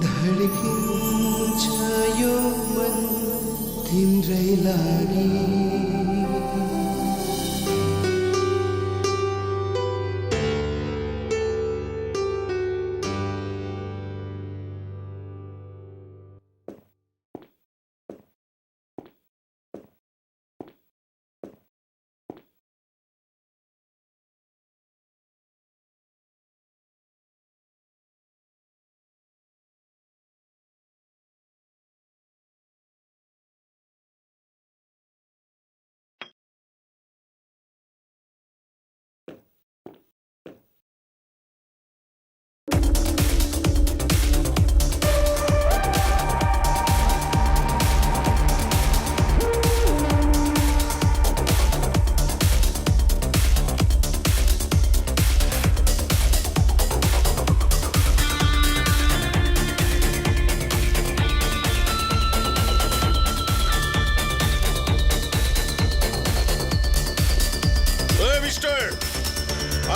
धड्किन्छ यो मन तिम्रै लागि।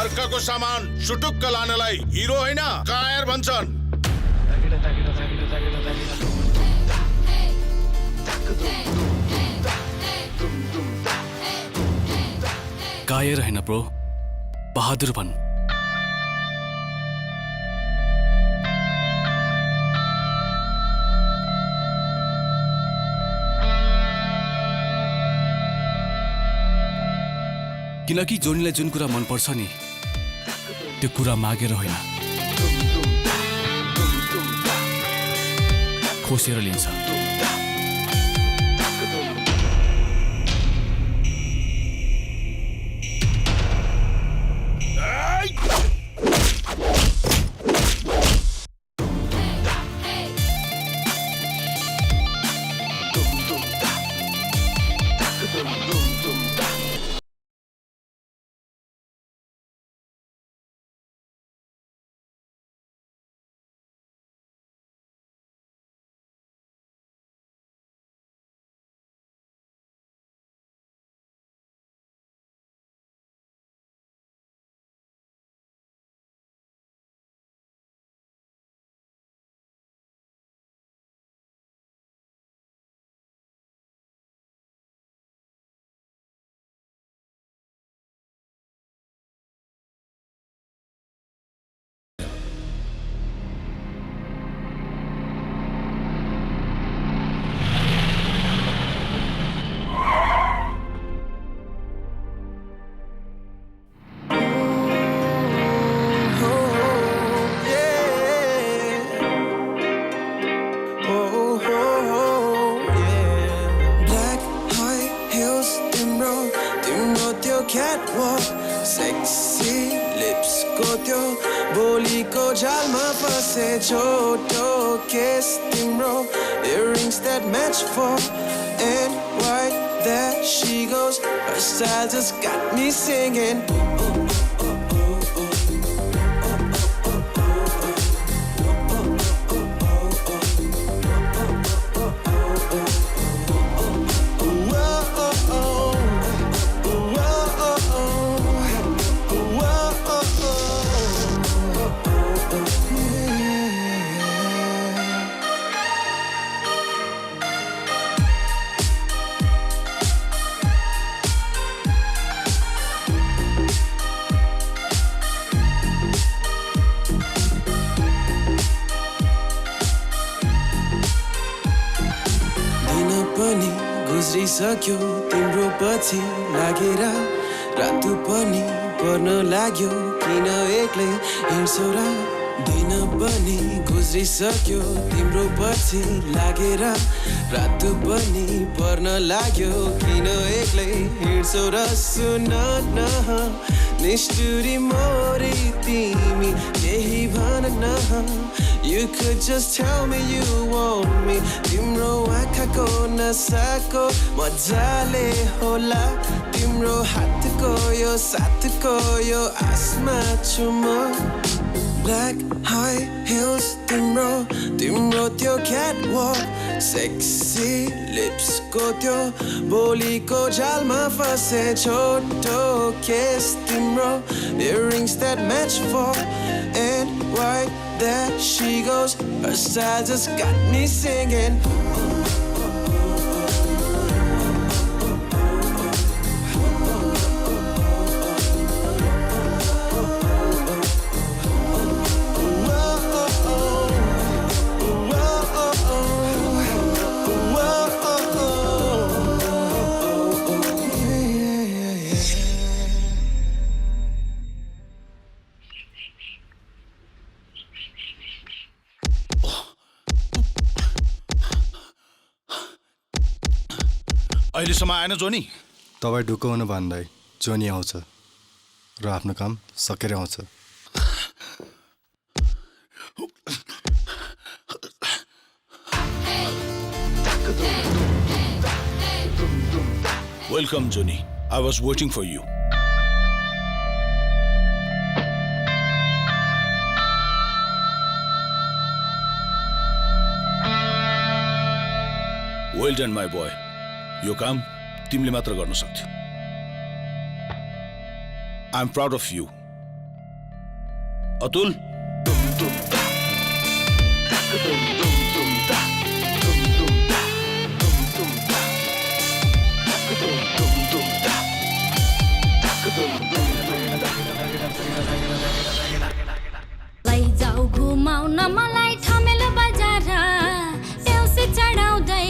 अर्काको सामान सुटुक्क लानलाई हिरो होइन कायर भन्छन्। कायर होइन ब्रो, बहादुर बन। किनकि जोनीलाई जुन कुरा मन पर्छ नि त्यो कुरा मागेर होइन खोसेर लिन्छ। Catwalk, sexy lips को त्यो बोलीको जालमा फसे छोटो kiss तिम्रो earrings that match for and white there she goes her style just got me singing. गुज्रिसक्यो तिम्रो पछि लागेर रातु पनि पर्न लाग्यो किन एक्लै हिँड्छौ र दिन पनि गुज्रिसक्यो तिम्रो पछि लागेर रातु पनि पर्न लाग्यो किन एक्लै हिँड्छौ र सुन न निष्ठुरी मोरी तिमी केही भन न You could just tell me you want me तिम्रो आँखाको नसाको मजाले होला तिम्रो हातको यो साथको यो आसमा छु म black high heels तिम्रो त्यो catwalk sexy lips को त्यो बोलीको जालमा फसे छोटो kiss तिम्रो earrings that match for and white that she goes her style just got me singing. अहिलेसम्म आएन जोनी? तपाईँ ढुकाउनु भन्दै जोनी आउँछ र आफ्नो काम सकेर आउँछ। Welcome, Johnny. I was waiting for you. Well done, my boy. यो काम तिमीले मात्र गर्न सक्थ्यौ। I am proud of you. Atul, लैजाऊ घुमाउन मलाई ठमेलो बजार देउसी चढाउँदै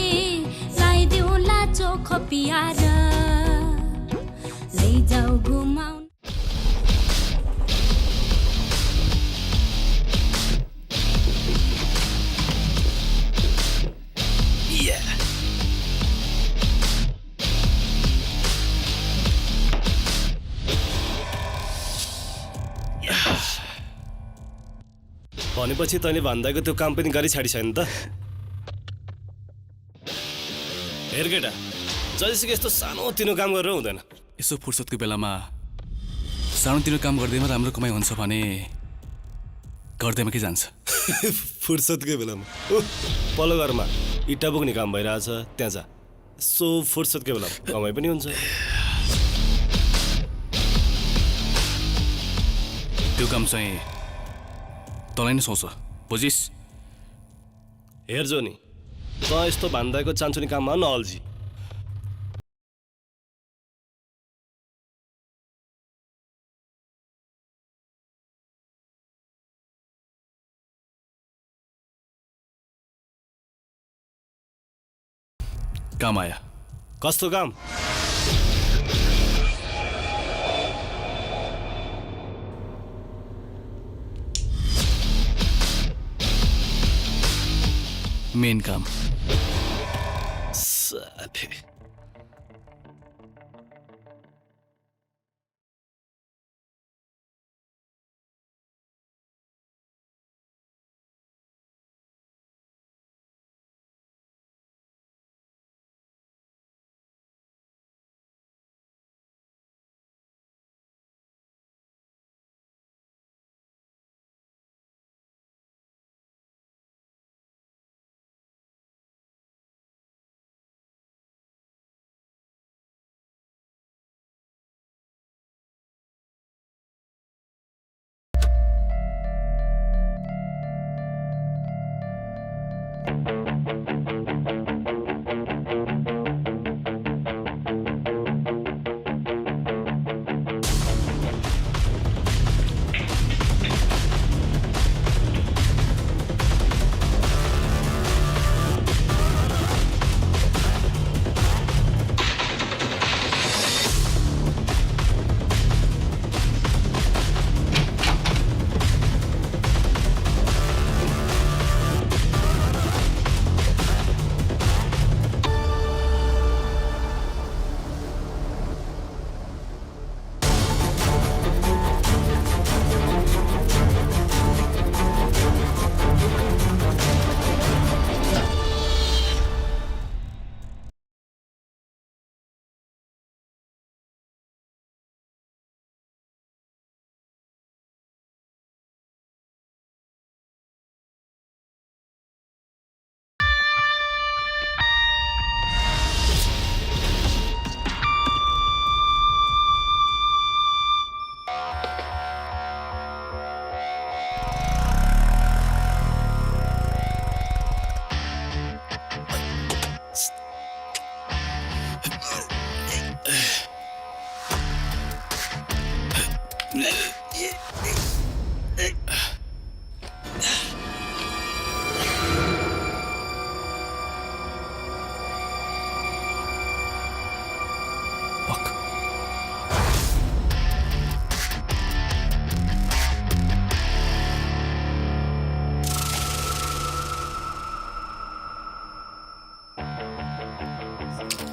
लाइदिउँला चोखो पियार लैजाऊ घुमाउन। भनेपछि तैँले भन्दाको त्यो काम पनि गरी छाडी छैन त? हेर केटा, जहिलेसुकै यस्तो सानोतिनो काम गरेर हुँदैन। यसो फुर्सदको बेलामा सानोतिनो काम गर्दैमा राम्रो कमाइ हुन्छ भने गर्दैमा के जान्छ? फुर्सदकै बेलामा पल्लो घरमा इट्टा बोक्ने काम भइरहेछ, त्यहाँ जा। सो फुर्सदकै बेलामा कमाइ पनि हुन्छ। त्यो काम चाहिँ तँलाई नै सोच, बुझिस्? हेर जोनी, त यस्तो भन्दाको चान्चुनी काममा नअल्झी। काम आया। कस्तो काम? मेन काम। साफे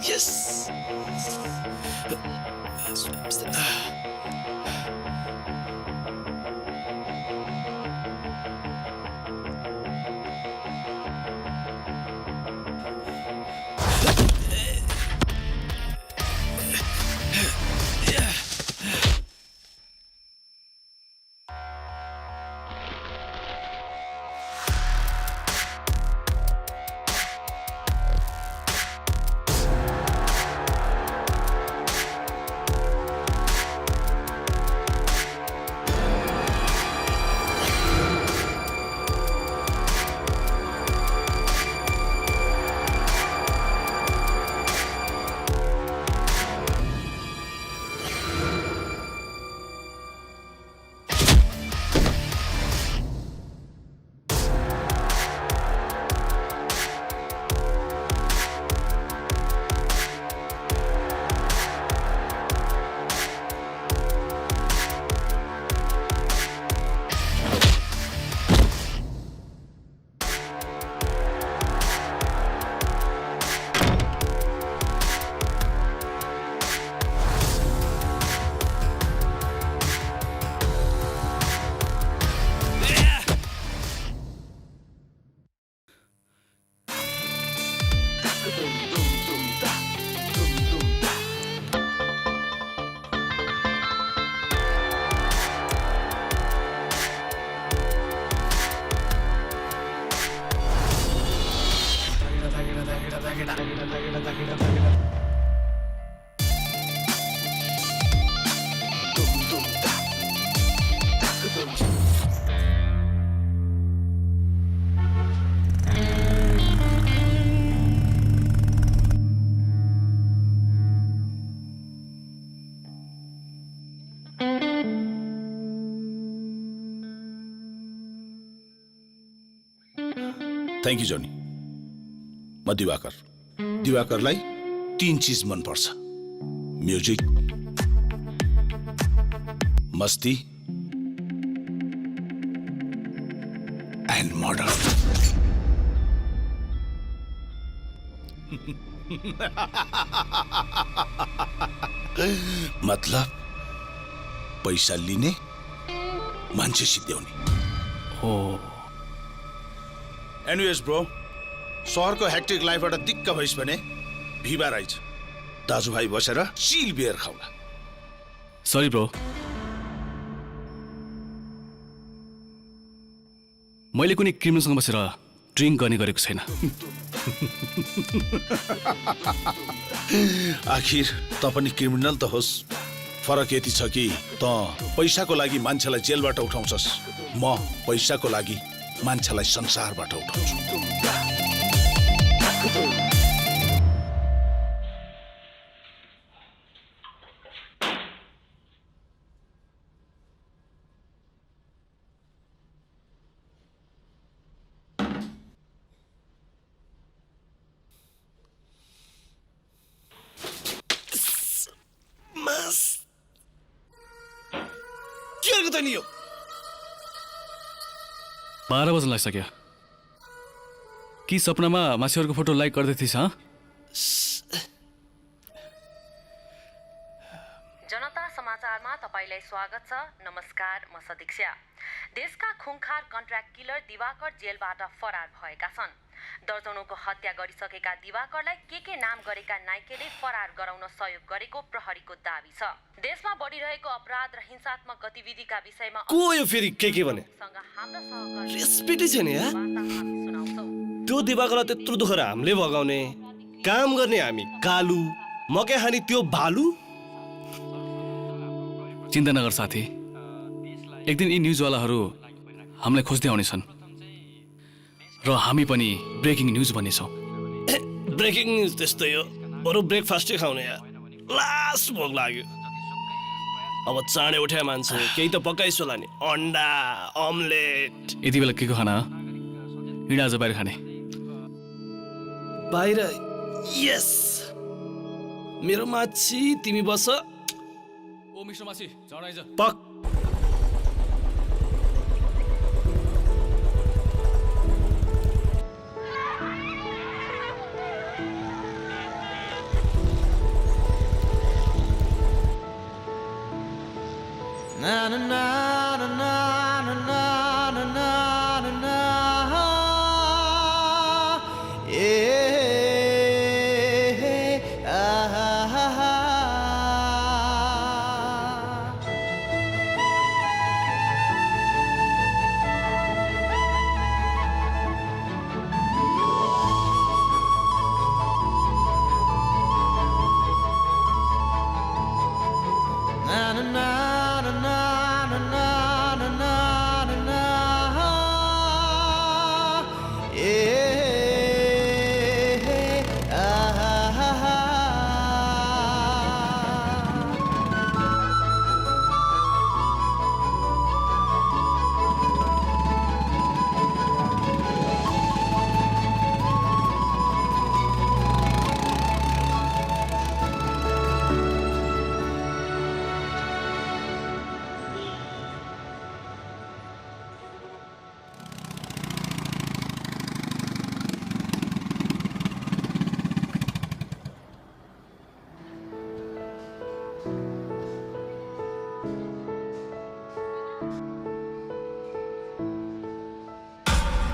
Yes. थ्याङ्क यू जोनी। म दिवाकर। दिवाकरलाई 3 चीज मन पर्छ, म्युजिक, मस्ती एन्ड मर्डर। मतलब पैसा लिने, मान्छे सिद्ध्याउने। हो एनिवेज ब्रो, सहरको हेक्टिक लाइफबाट दिक्क भइस भने भिबा राइज दाजुभाइ बसेर चिल बियर खाउला। सरी ब्रो, मैले कुनै क्रिमिनलसँग बसेर ड्रिङ्क गर्ने गरेको छैन। आखिर त पनि क्रिमिनल त होस्, फरक यति छ कि त पैसाको लागि मान्छेलाई जेलबाट उठाउँछस्, म पैसाको लागि मान्छेलाई संसारबाट उठाउँछु। के गर्छ नि यो? 12 बज्न लागिसक्यो। कि सपनामा मान्छेहरूको फोटो लाइक गर्दै थिइस्? जनता समाचारमा तपाईलाई स्वागत छ। नमस्कार, म सदीक्षा। देशका खुंखार कन्ट्र्याक्ट किलर दिवाकर जेलबाट फरार भएका छन्। दर्जनौंको हत्या गरिसकेका दिवाकरलाई के नाम गरेका नाइकेले फरार गराउन सहयोग गरेको प्रहरीको दाबी छ। देशमा बढिरहेको अपराध र हिंसात्मक गतिविधिका विषयमा को यो फेरि के भने? हाम्रो सहकर्मी रेस्पेक्टै छैन यार। सुनाउँछौ। त्यो दिवाकरलाई त्यत्रो दुखेर हामीले भगाउने, काम गर्ने हामी कालु, मकै खाने त्यो भालु। चिन्ता नगर साथी, एक दिन यी न्युजवालाहरू हामीलाई खोज्दै आउनेछन् र हामी पनि ब्रेकिङ न्युज भन्नेछौँ। ब्रेकिङ न्युज त्यस्तै हो, बरु ब्रेकफास्टै खाउने यार। लास्ट भोक लाग्यो। अब चाँडै उठ्या मान्छे केही त पकाइसो होला नि, अन्डा अमलेट। यति बेला के को खाना? हिँड आज बाहिर खाने। बाहिर? यस, मेरो माछी तिमी बस। ओ मिस्टर माछी, चाँडो आइज। पक।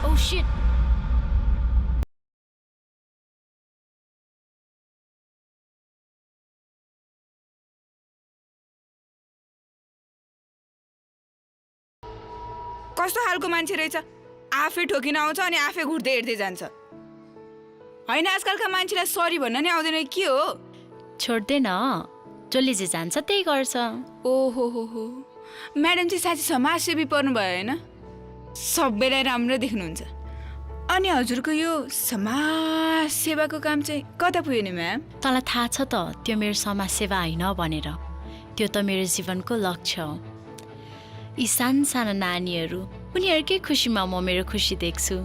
Oh shit. कस्तो खालको मान्छे रहेछ, आफै ठोकिन आउँछ अनि आफै घुर्दै हेर्दै जान्छ। होइन, आजकलका मान्छेलाई सरी भन्न नै आउँदैन के हो? छोड्दैन, जसले जे जान्छ त्यही गर्छ। ओहो हो, म्याडम चाहिँ साँच्चै समाजसेवी पर्नुभयो होइन? सबैलाई राम्रो देख्नुहुन्छ। अनि हजुरको यो समाज सेवाको काम चाहिँ कता पुग्यो नि म्याम? तँलाई थाहा छ त त्यो मेरो समाजसेवा होइन भनेर। त्यो त मेरो जीवनको लक्ष्य हो। यी साना नानीहरू, उनीहरूकै खुसीमा म मेरो खुसी देख्छु।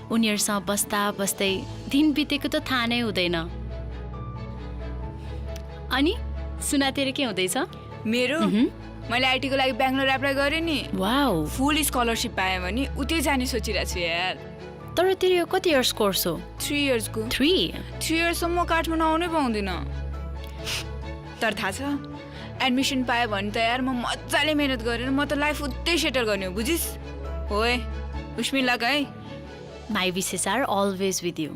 उनीहरूसँग बस्दा बस्दै दिन बितेको त थाहा नै हुँदैन। अनि सुना तेरो के हुँदैछ? मेरो मैले आइटीको लागि बेङ्गलोर एप्लाई गरेँ नि। वाउ, फुल स्कलरसिप पाएँ भने उतै जाने सोचिरहेको छु यार। तर तेरो यो कति इयर्स कोर्स हो? 3 इयर्सको। 3 इयर्ससम्म काठमाडौँ आउनै पाउँदिनँ। तर थाहा छ, एडमिसन पाएँ भने त यार म मजाले मेहनत गरेर म त लाइफ उतै सेटल गर्ने हो, बुझिस्? होए उस्मी लग है। माई विशेष आर अलवेज विथ यु।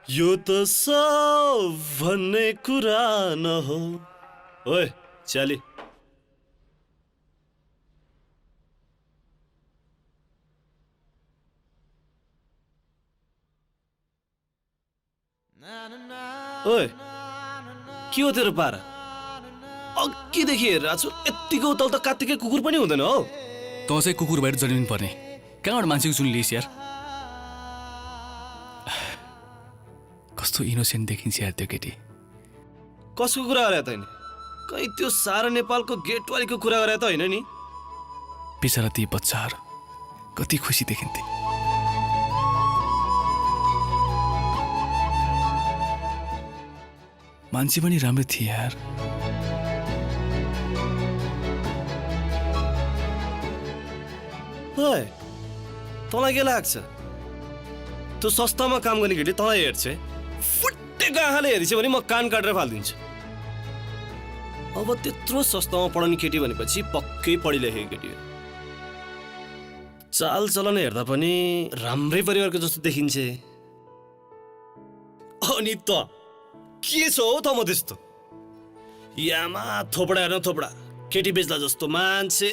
यो त सब भन्ने कुरा न हो। ओए च्याली, ओए के हो तेरो पारा? अघिदेखि हेरिरहेको छु, यत्तिको तल त कात्तिकै कुकुर पनि हुँदैन हो। तँ चाहिँ कुकुर भएर जन्मिनु पर्ने, कहाँबाट मान्छेको चुन लिइस् यार? कस्तो इनोसेन्ट देखिन्छ यार त्यो केटी। कसको कुरा गरे त? कहीँ त्यो सारा नेपालको गेटवालीको कुरा गरे त होइन नि? बिचरा ती बच्चाहरू कति खुसी देखिन्थे। मान्छे पनि राम्रो थिए यार। ओए तँलाई के लाग्छ? त्यो सस्तामा काम गर्ने केटी तँलाई हेर्छ, फुटेको आँखाले हेरिछ भने म कान काटेर फालिदिन्छु। अब त्यत्रो सस्तामा पढाउने केटी भनेपछि पक्कै पढि लेखेको केटी हो। चाल चलन हेर्दा पनि राम्रै परिवारको जस्तो देखिन्छ। अनि त के छ हौ त म त्यस्तो? यामा थोपडा हेर्न थोपडा, केटी बेच्दा जस्तो मान्छे।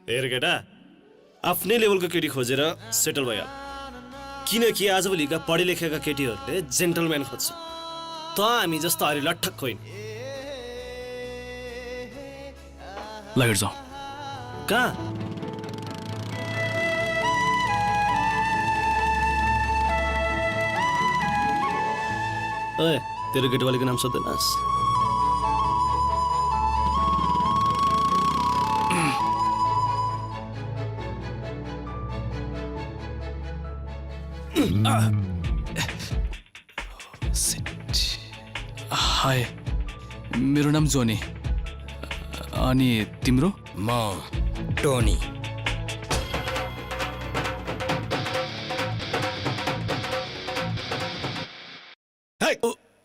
हेर केटा, आफ्नै लेभलको केटी खोजेर सेटल भइहाल। किनकि आजभोलिका पढे लेखेका केटीहरूले जेन्टलम्यान खोज्छ, त हामी जस्तो हरि लट्ठक होइन। लगेर जाउँ। कहाँ? ओए तेरो गेटवालीको नाम सोध्दैनस्? हाय, मेरो नाम जोनी। अनि तिम्रो? म टोनी।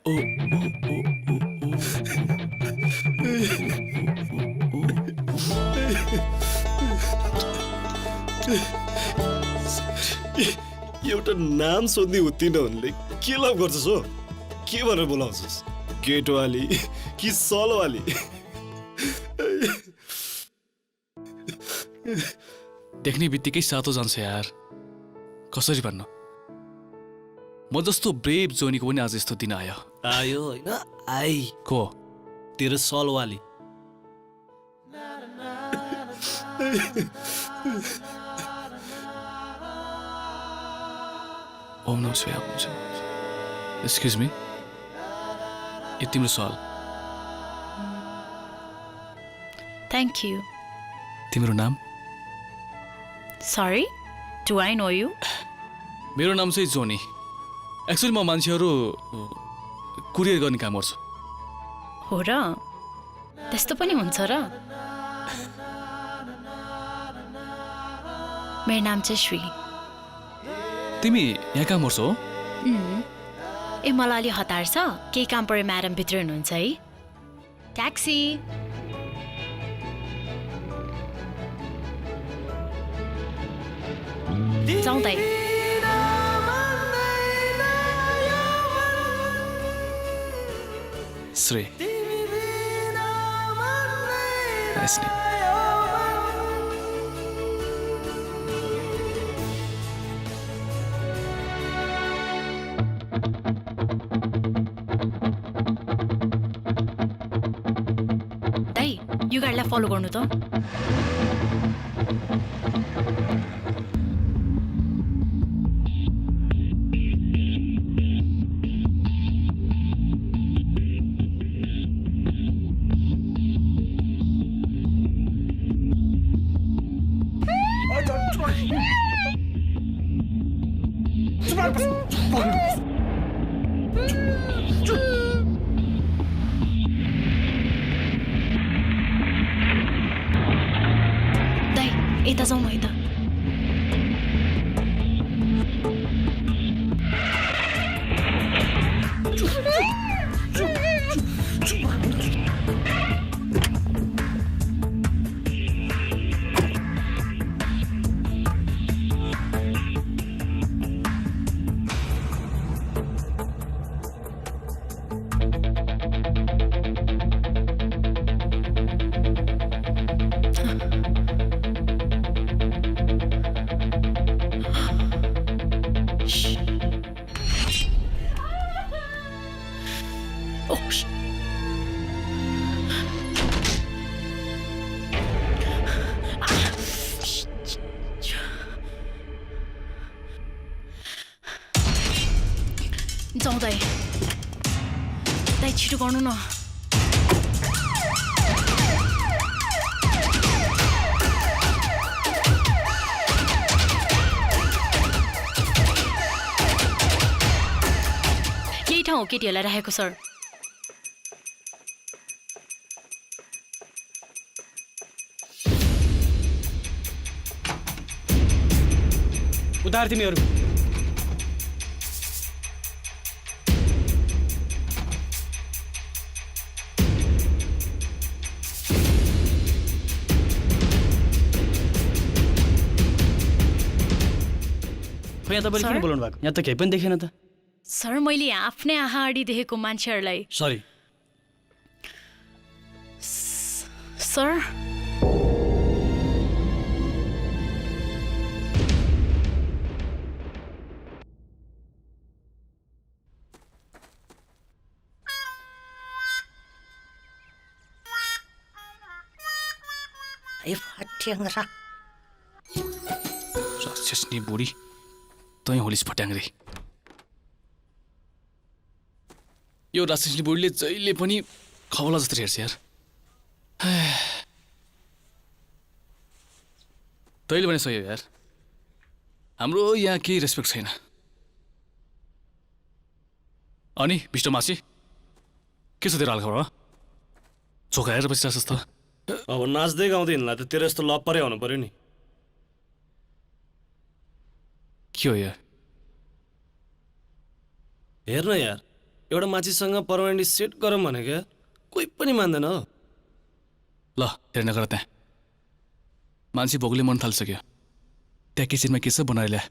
एउटा नाम सोध्ने हुँदिन उनले के लभ गर्छस् हो के भनेर बोलाउँछस् गेटवाली कि सलवाली देख्ने बित्तिकै सातो जान्छ यार कसरी भन्नु म जस्तो ब्रेभ जोनीको पनि आज यस्तो दिन आयो आयो होइन आई को तेरो सलवाली ओम नमः शिवाय एक्सक्युज मी यो तिम्रो सल थ्याङ्क यू तिम्रो नाम sorry do I know you मेरो नाम चाहिँ जोनी एक्चुअली म मान्छेहरू कुरियर गर्ने काम गर्छु हो र त्यस्तो पनि हुन्छ र मेरो नाम चाहिँ श्री तिमी यहाँ काम गर्छौ हो ए मलाई अलि हतार छ केही काम पऱ्यो म्याडम भित्र हुनुहुन्छ है ट्याक्सी जाउँ त श्री नाइस नेम यो गाडीलाई फलो गर्नु त यता जाउँ न यता जाउँ दाइ छिटो गर्नु न यही ठाउँ हो केटीहरूलाई राखेको सर उतार तिमीहरू यहाँ तपाईँले किन बोलाउनु भएको यहाँ त केही पनि देखेन त सर मैले यहाँ आफ्नै आँखा अगाडि देखेको मान्छेहरूलाई सरी सर राक्षसनी बुढी तँ होलिस फट्याङ्ग्रे यो राक्षसनी बुढीले जहिले पनि खौला जस्तो हेर्छ यार तैँले भने सही हो यार हाम्रो यहाँ केही रेस्पेक्ट छैन अनि विष्णु मासी के छ तेरो हालखबर चोखा हेरेर बसिरहेछस् त अब नाच्दै गाउँदै हिँड्ला त तेरो यस्तो लप परै आउनु पर्यो नि के हो यार हेर्न यार एउटा मान्छेसँग पर्मानेन्टली सेट गरौँ भने क्या कोही पनि मान्दैन हो। ल हेर नगर त्यहाँ मान्छे भोकले मन थालिसक्यो। त्यहाँ किचनमा के छ बनाएर ल्या।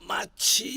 माछी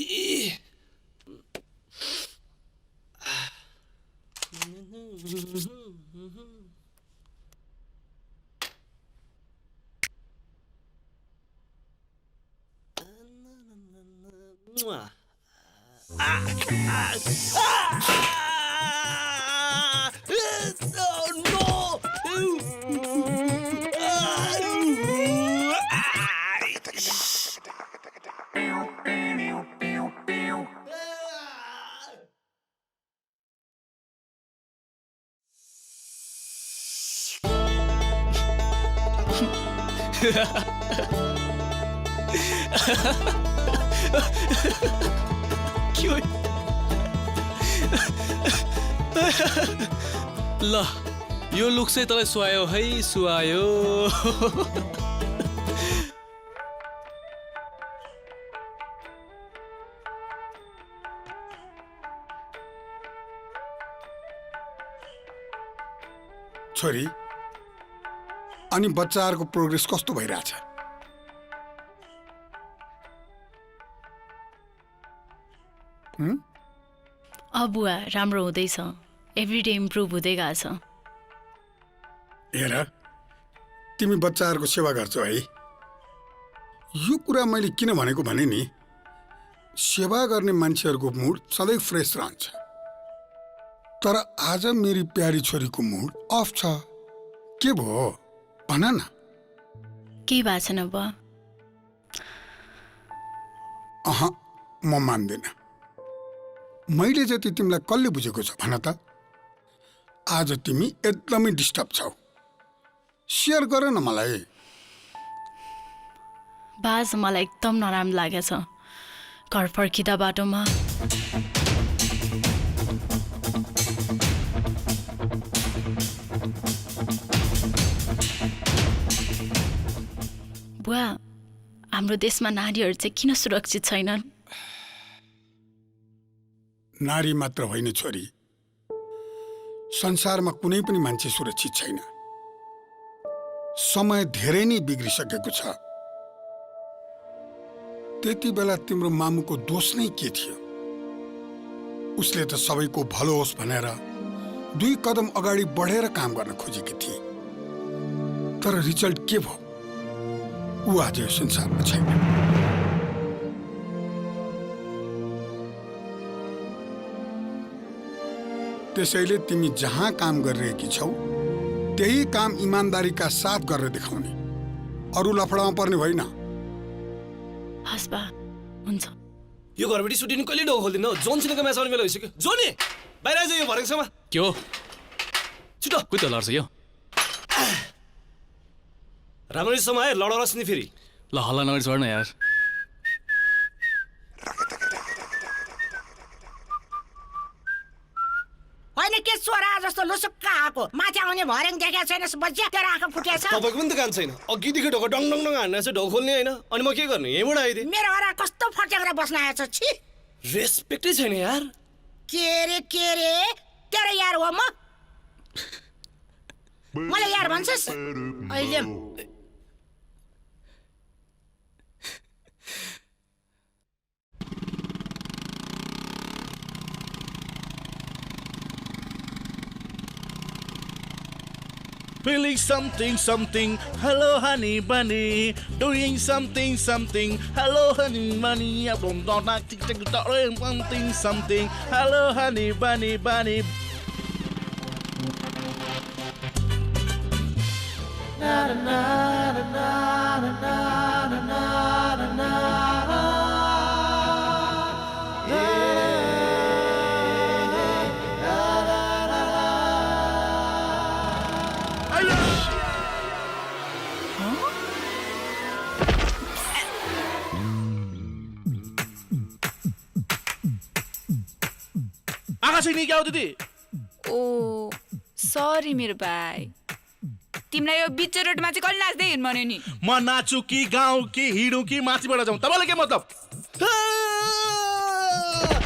ल यो लुक चाहिँ तँलाई सुहायो है, सुहायो। छोरी अनि बच्चाहरूको प्रोग्रेस कस्तो भइरहेछ? बुवा राम्रो हुँदैछ, एभ्रिडे इम्प्रुभ हुँदै गएछ। हेर तिमी बच्चाहरूको सेवा गर्छौ है। यो कुरा मैले किन भनेको भने नि, सेवा गर्ने मान्छेहरूको मुड सधैँ फ्रेस रहन्छ। तर आज मेरी प्यारी छोरीको मुड अफ छ। के भयो भन न। केही भएको छैन बुवा। म मान्दिन। मैले जति तिमीलाई कसले बुझेको छ भन त। आज तिमी एकदमै डिस्टर्ब छौ। सेयर गर न मलाई। बाज मलाई एकदम नराम्रो लागेछ। घर फर्किँदा बाटोमा बुवा हाम्रो देशमा नारीहरू चाहिँ किन सुरक्षित छैनन्? नारी मात्र होइन छोरी, संसारमा कुनै पनि मान्छे सुरक्षित छैन। समय धेरै नै बिग्रिसकेको छ। त्यति बेला तिम्रो मामुको दोष नै के थियो? उसले त सबैको भलो होस् भनेर 2 कदम अगाडि बढेर काम गर्न खोजेकी थिए। तर रिजल्ट के भयो? ऊ आज यो संसारमा छैन। त्यसैले तिमी जहाँ काम गरिरहेकी छौ त्यही काम इमानदारीका साथ गरेर देखाउने। अरू लफडामा पर्ने होइन। हस् बा, हुन्छ। यो घरबाट सुटिङ कहिले डो खोल्दिन हो? जोनसिनको म्याच आउने बेला भइसक्यो। जोनी बाहिर आइज यो भरेकोसम्म। के हो? छिटो कोही त लड्छ यो। राम्ररी समय लड रस्ने फेरि। ल हल्ला नगरी चढ्न यार। होइन के छोरा जस्तो लुसुक्क आएको माथि आउने भर्याङ देखेको छैन? बच्चा तेरो आँखा फुटेछ। तपाईँको पनि त कान छैन। अघिदेखि ढोका डङ डङ डङ हान्ने छ, ढोक खोल्ने होइन। अनि म के गर्ने? यहीँबाट आइदिएँ। मेरो हरा कस्तो फटेर बस्न आएछ? छि, रेस्पेक्टै छैन यार। के रे तेरो यार हो म? मलाई यार भन्छस्? अहिले Feeling something, something. Hello, honey bunny. Doing something, something. Hello, honey bunny. I don't know something, something. Hello, honey bunny, bunny. Na na na na na na na na na. नाची नि क्या हो दिदी ओ सरी मेरो भाइ तिमीलाई यो बिच रोडमा चाहिँ कहिले नाच्दै हिँड्नु भन्यो नि म नाचु कि गाउँ कि हिँडु कि माथिबाट जाउँ तपाईँलाई के मतलब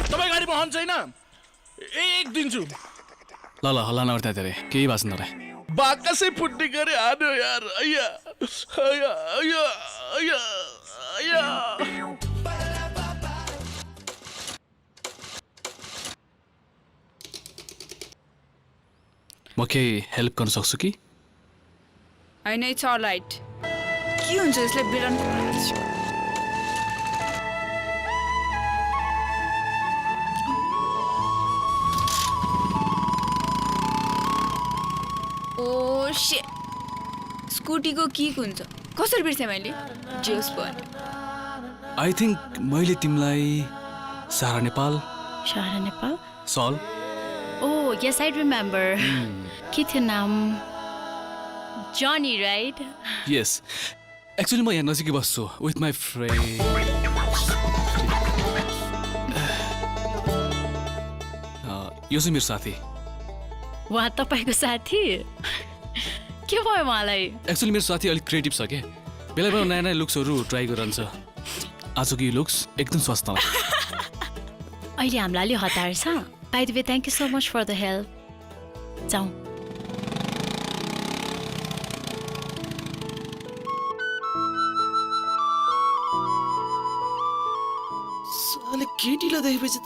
तपाईँ गाडीमा हन्छ होइन एक दिन्छु ल ल हल्ला नगर्दा धेरै केही भएको छैन र बाकसै फुट्ने गरे हान्यो यार अय्या अय्या अय्या अय्या अय्या म केही हेल्प गर्न सक्छु कि होइन इट्स अल राइट के हुन्छ यसलाई बिरान ओ शिट स्कुटीको किक हुन्छ कसरी बिर्सेँ मैले जोस भन्यो आई थिङ्क मैले तिमीलाई सारा नेपाल सल ओ यस आई रिमेम्बर के थियो नाम जनी राइट यस एक्चुअली म यहाँ नजिकै बस्छु विथ माई फ्रेन्ड यो चाहिँ मेरो साथी उहाँ तपाईँको साथी के भयो उहाँलाई एक्चुअली मेरो साथी अलिक क्रिएटिभ छ क्या बेला बेला नयाँ नयाँ लुक्सहरू ट्राई गरिरहन्छ आजको यो लुक्स एकदम स्वास्थ्य अहिले हामीलाई अलि हतार छ by the way thank you so much for the help जाउँ केटीलाई देखेपछि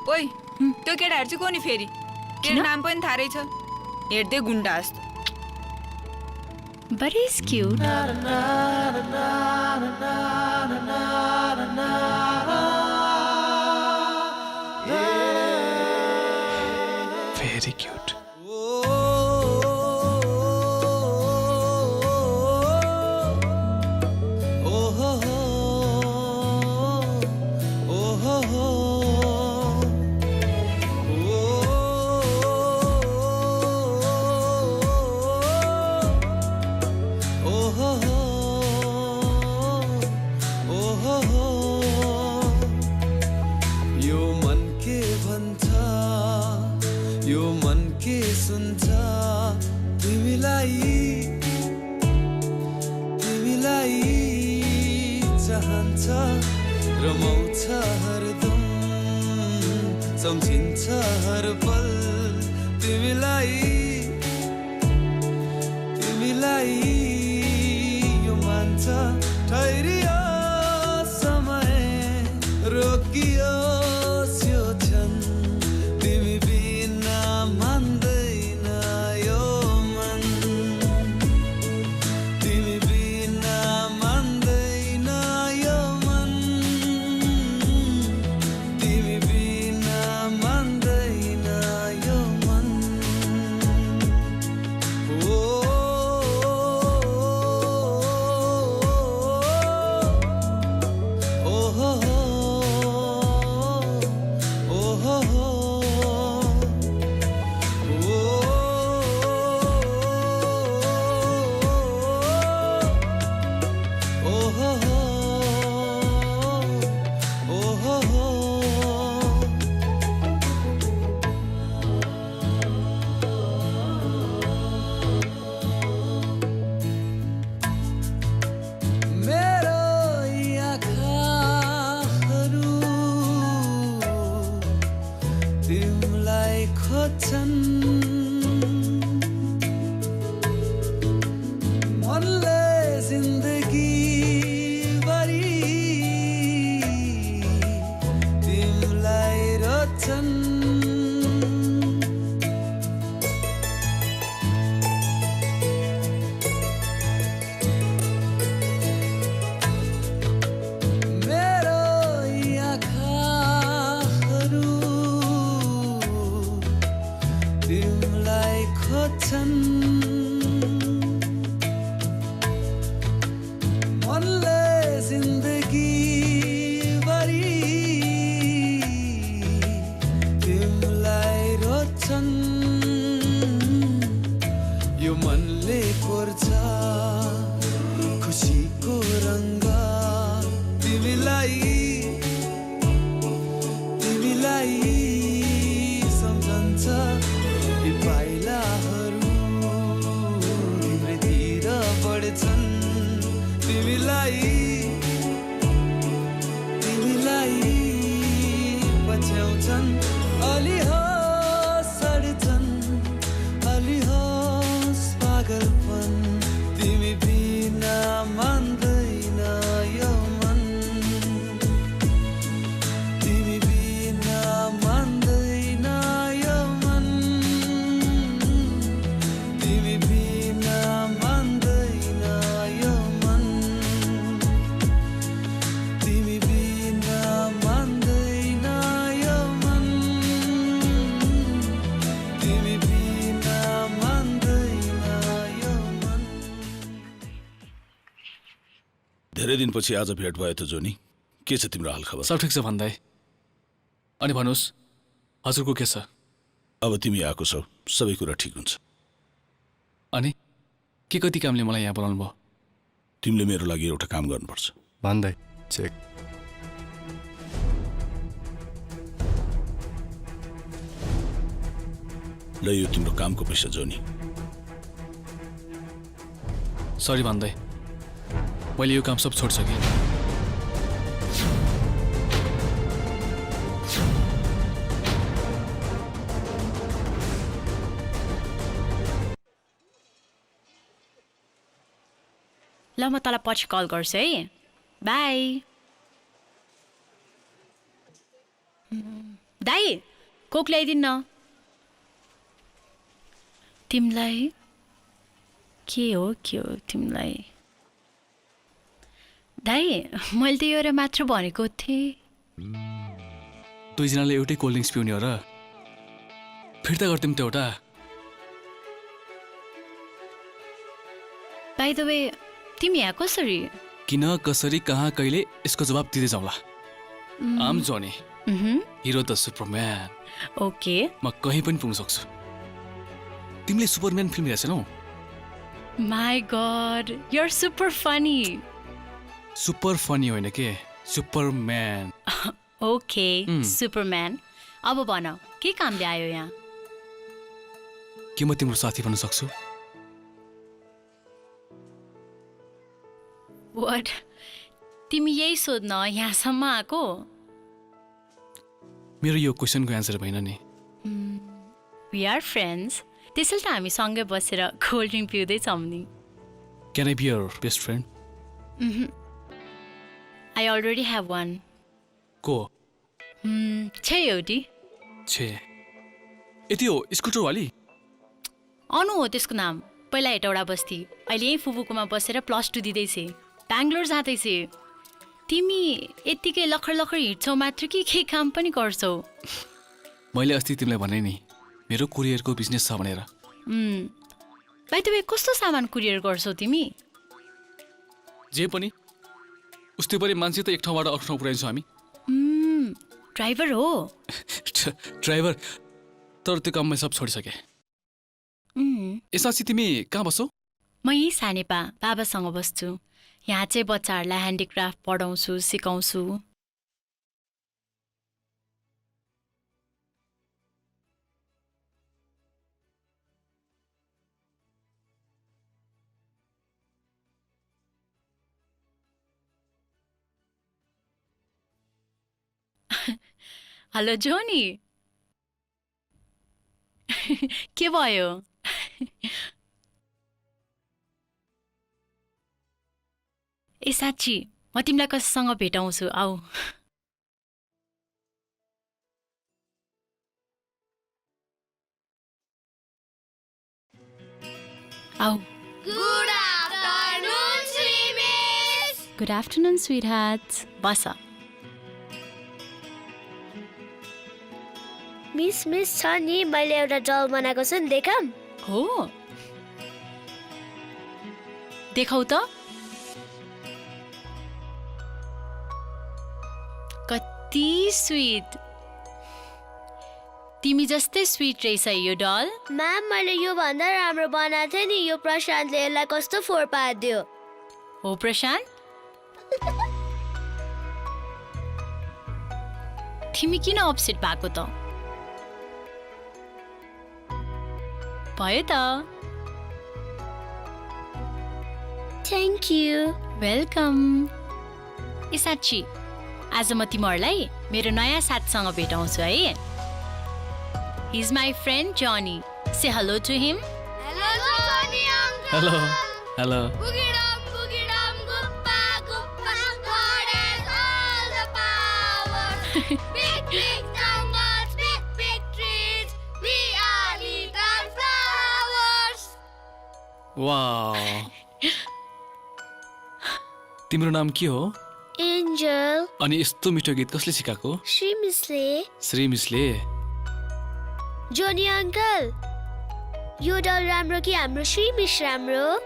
ओइ त्यो केटाहरू चाहिँ को नि फेरि तेरो नाम पनि थाहा रहेछ हेर्दै गुन्डा जस्तो But he's cute. Very cute. रमाउँछ हरदम सम्झिन्छ हर पल तिमीलाई यो मान्छ ठहरियो समय रोकियो यो क्षण तिमी बिना मान्दैन यो मन तिमी बिना मान्दैन यो मन तिमी बिना मान्दैन यो मन ओ तिमीलाई सम्झन्छ धेरै दिनपछि आज भेट भयो त जोनी। के छ तिम्रो हालखबर? सब ठिक छ भन्दै। अनि भन्नुहोस् हजुरको के छ? अब तिमी आएको छौ, सबै कुरा ठिक हुन्छ। अनि के कति कामले मलाई यहाँ बोलाउनु भयो? तिमीले मेरो लागि एउटा काम गर्नुपर्छ। भन्दै चेक। ल यो तिम्रो कामको पैसा जोनी। सरी भन्दै, मैले यो काम सब छोडिसकेँ। ल म तँलाई पछि कल गर्छु है। बाई। दाई कोक ल्याइदिन्न। तिमीलाई के हो तिमीलाई? दाई मैले त यो मात्र भनेको थिएँ। दुईजनाले एउटै कोल्ड ड्रिङ्क्स पिउने हो र? फिर्ता गर्थ्यौँ त एउटा। बाई द वे तिमी यहाँ कसरी? किन कसरी कहाँ कहिले यसको जवाब दिँदै जाउँला। I'm Johnny, hero the Superman. Okay म कहीँ पनि पुग्न सक्छु। तिमीले सुपरम्यान फिल्म हेर्छौ? My God you are super funny. Super funny होइन के, सुपरम्यान। Okay Superman. अब भन के कामले आयो यहाँ? के म तिम्रो साथी बन्न सक्छु? What? तिमी यही सोध्न यहाँसम्म आएको? मेरो यो क्वेसनको एन्सर भएन नि। We are friends. त्यसैले त हामी सँगै बसेर कोल्ड ड्रिङ्क पिउँदैछौँ नि। Can I be your best friend? I already have one. को? छे एउटी। छे यति हो स्कुटर वाली? अनु हो त्यसको नाम। पहिला हेटौडा बस्ती, अहिले यहीँ फुपूकोमा बसेर +2 दिँदैछ। बेङ्गलोर जाँदैछ। तिमी यत्तिकै लखर लखर हिँड्छौ मात्र कि के काम पनि गर्छौ? मैले अस्ति तिमीलाई भने नि मेरो कुरियरको बिजनेस छ भनेर। भाइ तपाईँ कस्तो सामान कुरियर गर्छौ तिमी? जे पनि उस्तै पनि मान्छे त एक ठाउँबाट अर्को ठाउँ पुऱ्याइन्छौँ हामी। ड्राइभर हो? ड्राइभर, तर त्यो काम मैले सब छोडिसकेँ। यसपछि तिमी कहाँ बस्छौ? म यहीँ सानेपा बाबासँग बस्छु। यहाँ चाहिँ बच्चाहरूलाई ह्यान्डिक्राफ्ट पढाउँछु, सिकाउँछु। हेलो जोनी, के भयो? ए साँच्ची म तिमीलाई कसैसँग भेटाउँछु, आऊ। आऊ। Good afternoon sweetheart. बस। मिस छ नि, मैले एउटा डल बनाएको छु नि, देखाम? हो, देखाउ त। कति स्वीट। तिमी जस्तै स्वीट रहेछ यो डल। म्याम मैले यो भन्दा राम्रो बनाएको थिएँ नि, यो प्रशान्तले यसलाई कस्तो फोहोर पारिदियो। हो प्रशान्त, तिमी किन अपसेट भएको त? भयो त। Thank you. वेलकम। ए साँच्ची आज म तिमीहरूलाई मेरो नयाँ साथीसँग भेटाउँछु है। He is my friend Johnny. Say hello to him. Hello Johnny uncle. Hello hello. बुगिडम बुगिडम गुप्पा गुप्पा, God has all the power. Big big jungles, big big trees, we are little flowers. Wow. तिम्रो नाम के हो? एन्जल। अनि यस्तो मिठो गीत कसले सिकाएको? श्री मिसले। श्री मिसले। जोनी अंकल, यो डल राम्रो कि हाम्रो श्री मिस राम्रो?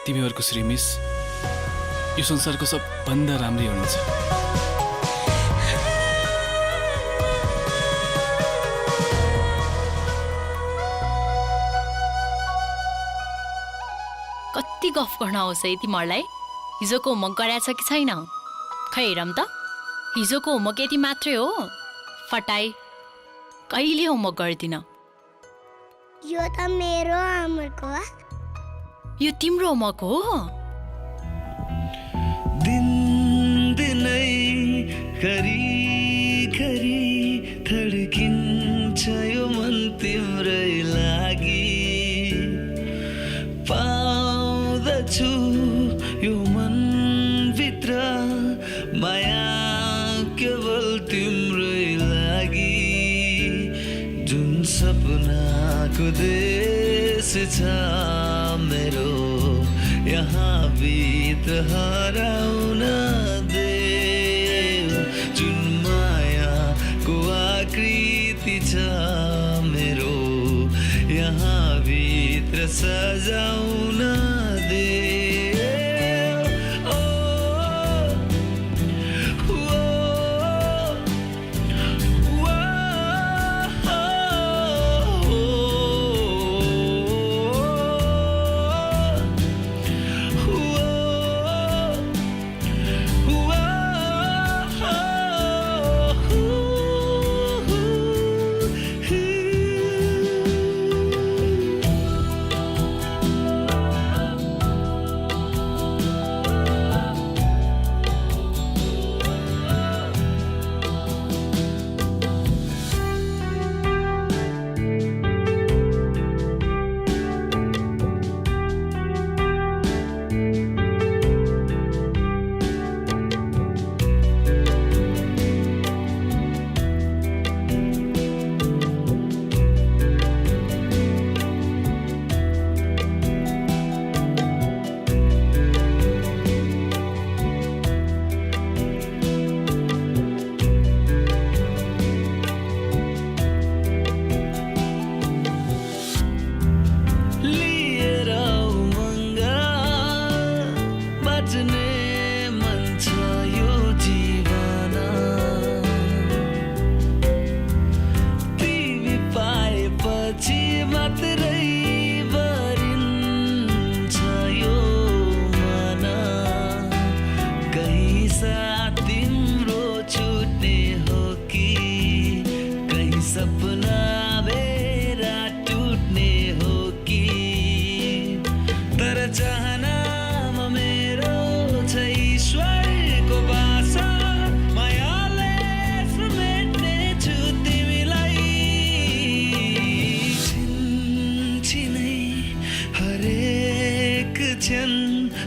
तिमीहरूको श्रीमिस यो संसारको सबभन्दा राम्रै हुनुहुन्छ। कति गफ गर्न आउँछ है तिमीहरूलाई? हिजोको होमवर्क गराएछ कि छैन? खै हेरौँ त। हिजोको होमवर्क यति मात्रै हो? फटाई, कहिले होमवर्क गर्दिन। यो त मेरो होमवर्क हो। यो तिम्रो होमवर्क हो? दिन दिनै खरी खरी धड्किन्छ यो मन तिम्रै लागि, पाउँदछु यो मनभित्र माया केवल तिम्रै लागि। जुन सपनाको देश छ मेरो यहाँ भित्र हराउन दे। जुन मायाको आकृति छ मेरो यहाँ भित्र सजाउन दे।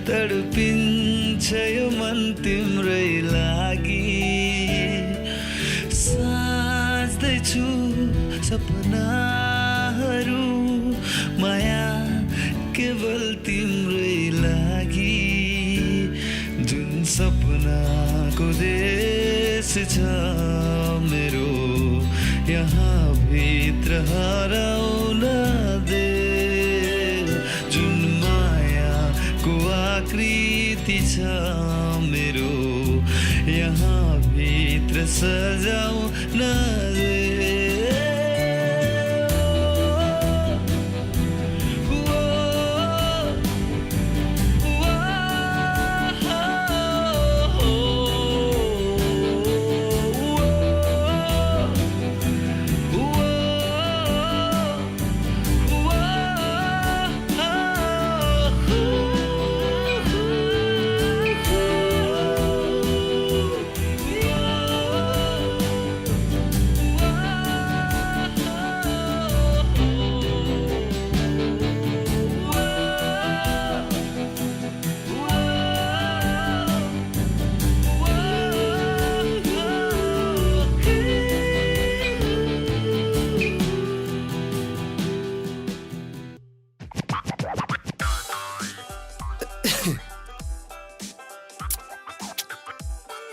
तडपिन्छ यो मन तिम्रै लागि, साच्दैछु सपनाहरू माया केवल तिम्रै लागि। जुन सपनाको देश छ मेरो यहाँ भित्र हराउन दे। जुन मायाको आकृति छ मेरो यहाँ भित्र सजाउन दे।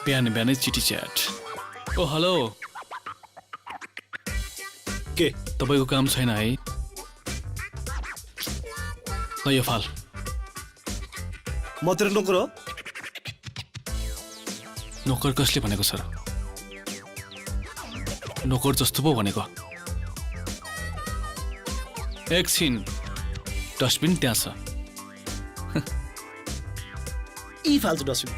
बिहान बिहानै चिठी च्याट। ओ हेलो, के तपाईँको काम छैन है? ल यो फाल म तेरो नोकर हो? नोकर कसले भनेको सर? नोकर जस्तो पो भनेको। एकछिन डस्टबिन त्यहाँ छ। यी फाल्तु डस्टबिन।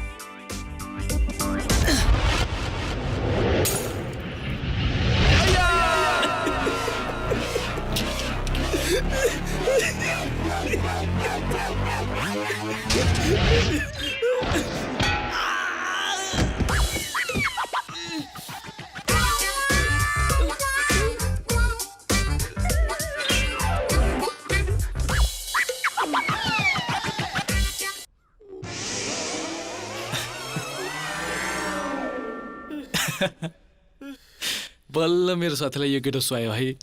बल्ल मेरो साथीलाई यो केटो सुहायो है।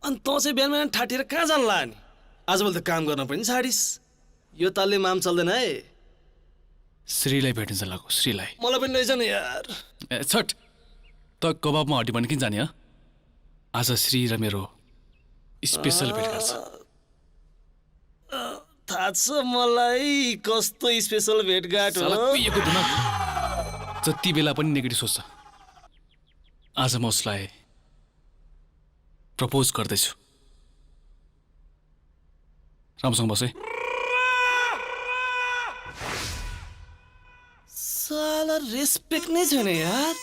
अनि तँ चाहिँ बिहान बिहान ठाटिएर कहाँ जान्ला नि? आजभोलि त काम गर्न पनि छाडिस्। यो तालले माम चल्दैन है। श्रीलाई भेट्न चलाएको। श्रीलाई मलाई पनि लैजान यार। ए छट, त कबाबमा हड्डी भने किन जाने? आज श्री र मेरो स्पेसल भेटघाट छ। थाहा छ मलाई कस्तो स्पेसल भेटघाट हो। जति बेला पनि नेगेटिभ सोच्छ। आज म उसलाई प्रपोज गर्दैछु। राम्रोसँग बस है। साला रेस्पेक्ट नै छैन यार।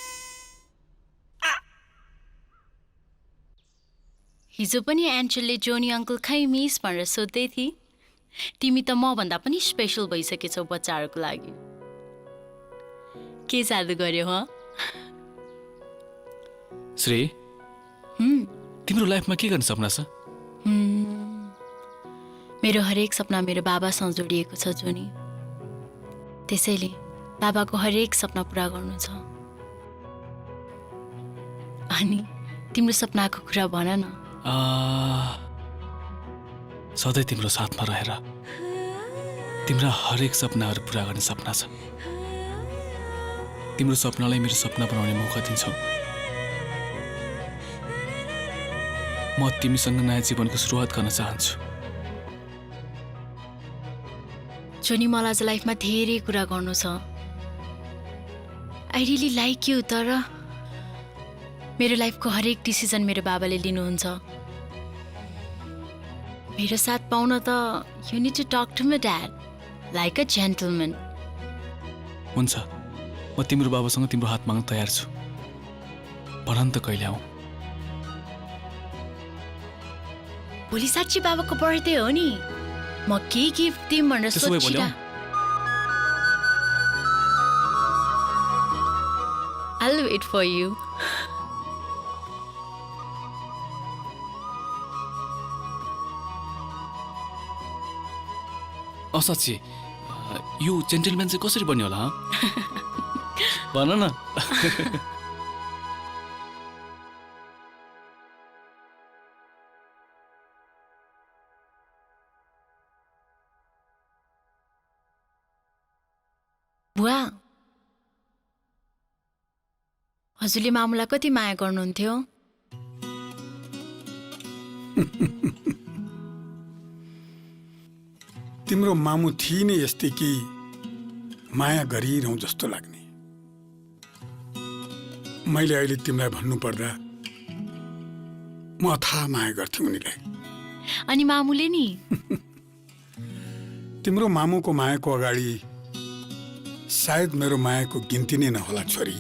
हिजो पनि एन्चलले जोनी अङ्कल खै मिस भनेर सोध्दै थिए। तिमी त म भन्दा पनि स्पेशल भइसकेछौ बच्चाहरूको लागि। के जादु गर्यो ह? श्री, तिम्रो लाइफमा के गर्ने सपना छ? मेरो हरेक सपना मेरो बाबासँग जोडिएको छ जोनी। त्यसैले बाबाको हरेक सपना पुरा गर्नु छ। अनि तिम्रो सपनाको कुरा भन न। सधैँ तिम्रो साथमा रहेर तिम्रा हरेक सपनाहरू पुरा गर्ने सपना छ। तिम्रो सपनालाई मेरो सपना बनाउने मौका दिन्छौ। म तिमीसँग नयाँ जीवनको सुरुवात गर्न चाहन्छु। जोनी, मलाई आज लाइफमा धेरै कुरा गर्नु छ। आई रियली लाइक यु, तर मेरो लाइफको हरेक डिसिजन मेरो बाबाले लिनुहुन्छ। मेरो साथ पाउन त you need to talk to my dad like a gentleman. हुन्छ, म तिम्रो बाबासँग तिम्रो हात माग्न तयार छु। भन त कहिले आऊ? भोलि साँच्ची बाबाको बर्थडे हो नि। म के गिफ्ट दिउँ भनेर सोचिरहेको। I'll wait for you. साँच्ची यो जेन्टलम्यान चाहिँ कसरी बन्यो होला? भन न। बुवा, हजुरले मामुलाई कति माया गर्नुहुन्थ्यो? तिम्रो मामु थिए नै यस्तै कि माया गरिरहँ जस्तो लाग्ने। मैले अहिले तिमीलाई भन्नुपर्दा म अथाह माया गर्थेँ उनीलाई। अनि मामुले नि? तिम्रो मामुको मायाको अगाडि सायद मेरो मायाको गिन्ती नै नहोला छोरी।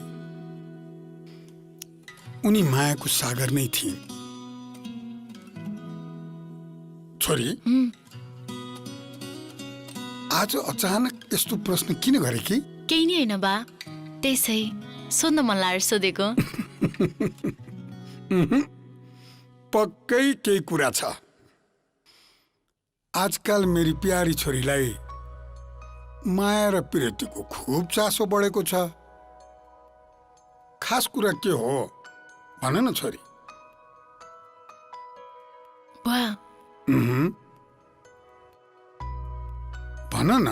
उनी मायाको सागर नै थिइन्। छोरी, आज अचानक यस्तो प्रश्न किन गरे कि? केही नै होइन बा, त्यसै सोध्न मन लागेर सोधेको। पक्कै केही कुरा छ। आजकल मेरी प्यारी छोरीलाई माया र प्रीतिको खुब चासो बढेको छ। खास कुरा के हो भन न छोरी। बुवा, भन न।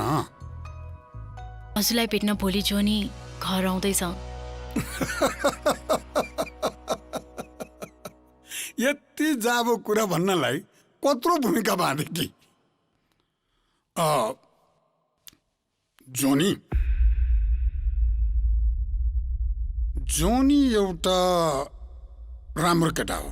हजुरलाई भेट्न भोलि जोनी घर आउँदैछ। यति जाबो कुरा भन्नलाई कत्रो भूमिका बाँधे कि जोनी एउटा राम्रो केटा हो।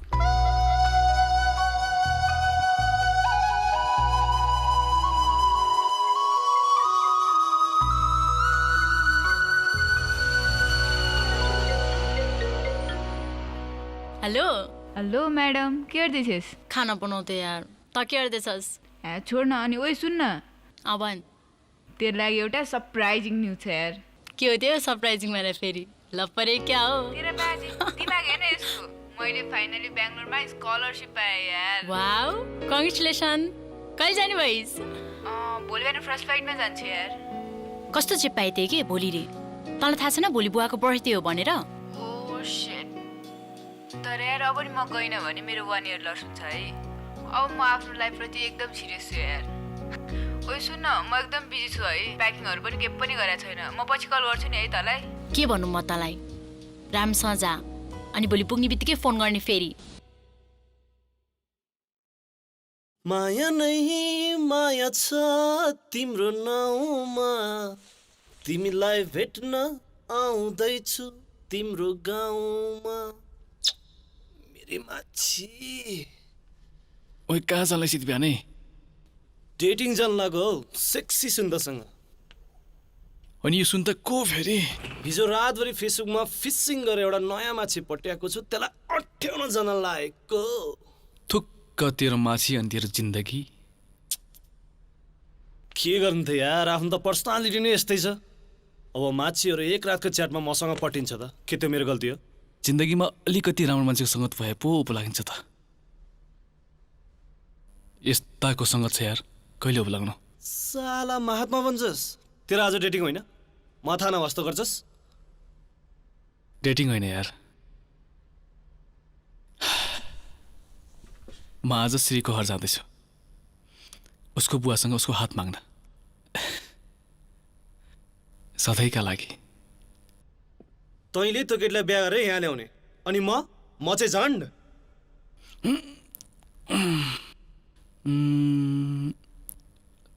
हेलो हेलो म्याडम, के गर्दैछस्? खाना बनाउँदै यार। त के गर्दैछस्? छोड न। अनि ओइ सुन न, अब तेरो लागि एउटा सरप्राइजिङ न्युज छ यार। के हो त्यो सरप्राइजिङ मलाई फेरि? ल परे क्या हो? तेरो बाजे दिमाग हेर्न यसको। मैले फाइनली बेंगलोरमा स्कलरशिप पाएँ यार। Wow, congratulation. कहिले जाने भइस? भोलि बिहान फर्स्ट फ्लाइटमा जान्छु यार। कस्तो चाहिँ पाइ थिएँ कि भोलि रे? तँलाई थाहा छैन भोलि बुवाको बर्थडे हो भनेर? Oh shit. तर यार अब नि म गइनँ भने मेरो 1 इयर लस हुन्छ है। अब म आफ्नो लाइफप्रति एकदम सिरियस छु यार। ओइ सुन न, म एकदम बिजी छु है। प्याकिङहरू पनि केही पनि गरेको छैन। म पछि कल गर्छु नि है तँलाई। के भन्नु म तँलाई? राम्रोसँग जा, अनि भोलि पुग्ने बित्तिकै फोन गर्ने फेरि। माया नै माया छ तिम्रो नाउँमा, तिमीलाई भेट्न आउँदैछु तिम्रो गाउँमा मेरी माछी। ओइ कहाँ जाँदैछ यति बिहानै? डेटिङ जान लाग्यो हौ, सेक्सी सुन्दरसँग। अनि यो सुन त को फेरि? हिजो रातभरि फेसबुकमा फिसिङ गरेर एउटा नयाँ माछी पट्याएको छु, त्यसलाई 58 जना लागेको। थुक्क तेरो माछी अनि तेरो जिन्दगी। के गर्नु त यार, आफ्नो त पर्सनालिटी नै यस्तै छ। अब माछीहरू एक रातको च्याटमा मसँग पटिन्छ त के त्यो मेरो गल्ती हो? जिन्दगीमा अलिकति राम्रो मान्छेको सङ्गत भए पो लाग्छ त। यस्ताको सङ्गत छ यार, कहिले हो लाग्नु? साला महात्मा बन्छस्। तेरो आज डेटिङ होइन? माथा नवास्तो गर्छस्? डेटिङ होइन यार, म आज श्रीको घर जाँदैछु उसको बुवासँग उसको हात माग्न, सधैँका लागि। तैँले त्यो केटीलाई बिहा गरेर यहाँ ल्याउने, अनि म चाहिँ झन्ड।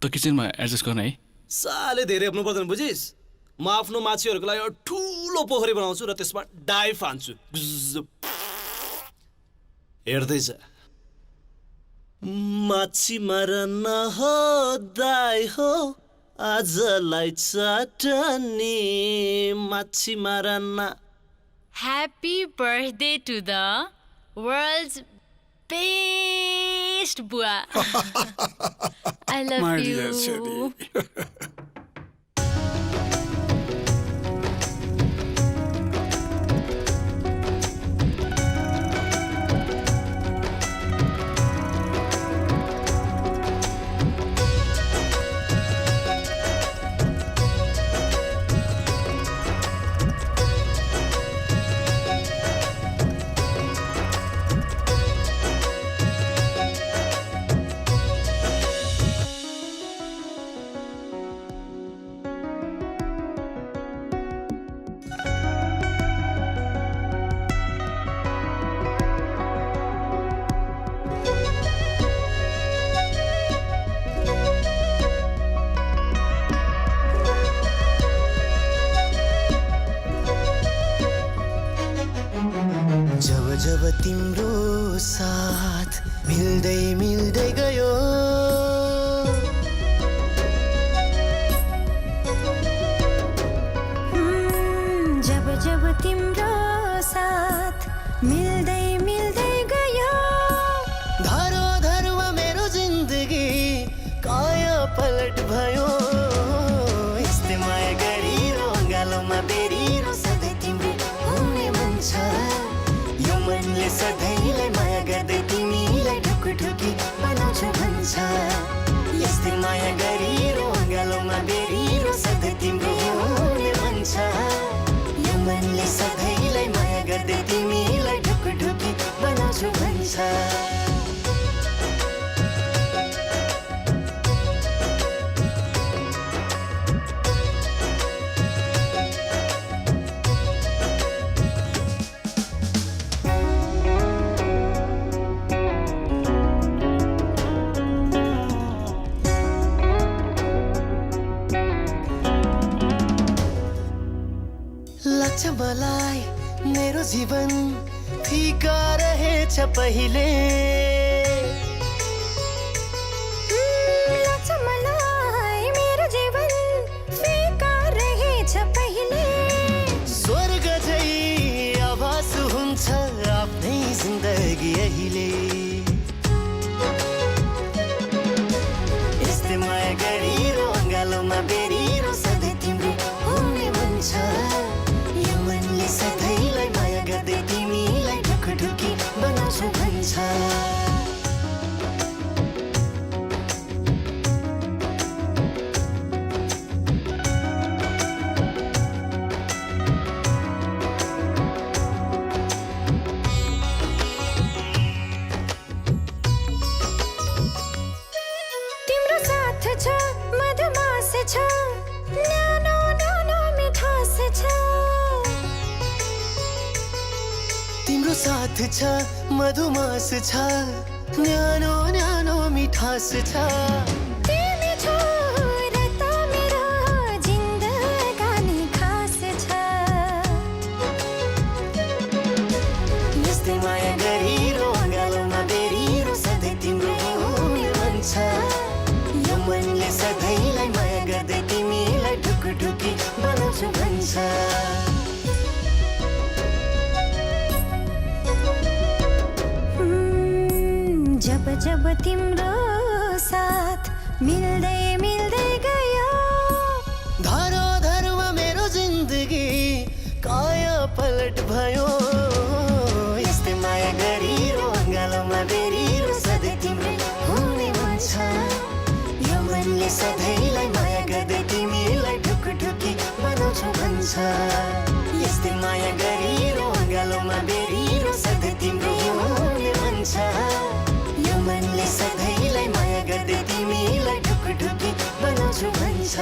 त किचनमा एडजस्ट गर्न है। साले धेरै हेप्नु पर्दैन बुझिस्? म आफ्नो माछीहरूको लागि एउटा ठुलो पोखरी बनाउँछु र त्यसमा डाइभ हान्छु। हेर्दै जा। माछी मारन हो दाइ हो आजलाई चाटनी, माछी मारन। Happy birthday to the world's best बुवा। I love My you. dear Sherry. जब तिम्रो साथ मिल्दै मिल्दै गयो, जब जब तिम्रो साथ मिल्दै मिल्दै गयो, धरो धरुवा मेरो जिन्दगी काया पलट भयो। यस्तै माया गरिरो अँगालोमा बेरिरो सधैँ तिम्रो हुने मन छ। यो मनले सधैँलाई माया गर्दै तिमीलाई ढुकढुकी बनाउँछ भन्छ। यस्तै माया गरिरो अँगालोमा बेरिरो सधैँ तिम्रो हुने मन छ। यो मनले सधैँलाई माया गर्दै तिमीलाई ढुकढुकी बनाउँछ भन्छ। लाग्छ मलाई मेरो जीवन फिका रहेछ पहिले लाग्छ मलाई मेरो जीवन फिका रहेछ पहिले स्वर्ग झै आभास हुन्छ आफ्नै जिन्दगी अहिले यस्तै माया गरिरो अँगालोमा बेरिरो सधैँ तिम्रो हुने मन छ यो मनले सधैँलाई माया गर्दै तिमीलाई ढुकढुकी बनाउँछु भन्छ तिम्रो साथ छ मधुमास छ न्यानो न्यानो मिठास छ तिम्रो साथ छ मधुमास छ न्यानो न्यानो मिठास छ तिमी छौ र त मेरो जिन्दगानी खास छ यस्तै माया गरिरो अँगालोमा बेरिरो सधैँ तिम्रो हुने मन छ यो मनले सधैँलाई माया गर्दै तिमीलाई ढुकढुकी बनाउँछु भन्छ जब जब तिम्रो साथ मिल्दै मिल्दै गयो धरोधरमा मेरो जिन्दगी काया पलट भयो यस्तै माया गरिरो अँगालोमा बेरिरो सधैँ तिम्रो हुने मन छ यो मनले सधैँलाई माया गर्दै तिमीलाई ढुकढुकी बनाउँछु भन्छ यस्तै माया गरिरो अँगालोमा बेरिरो सधैँ तिम्रो हुने मन छ यो मनले सधैँलाई माया गर्दै तिमीलाई ढुकढुकी बनाउँछु भन्छ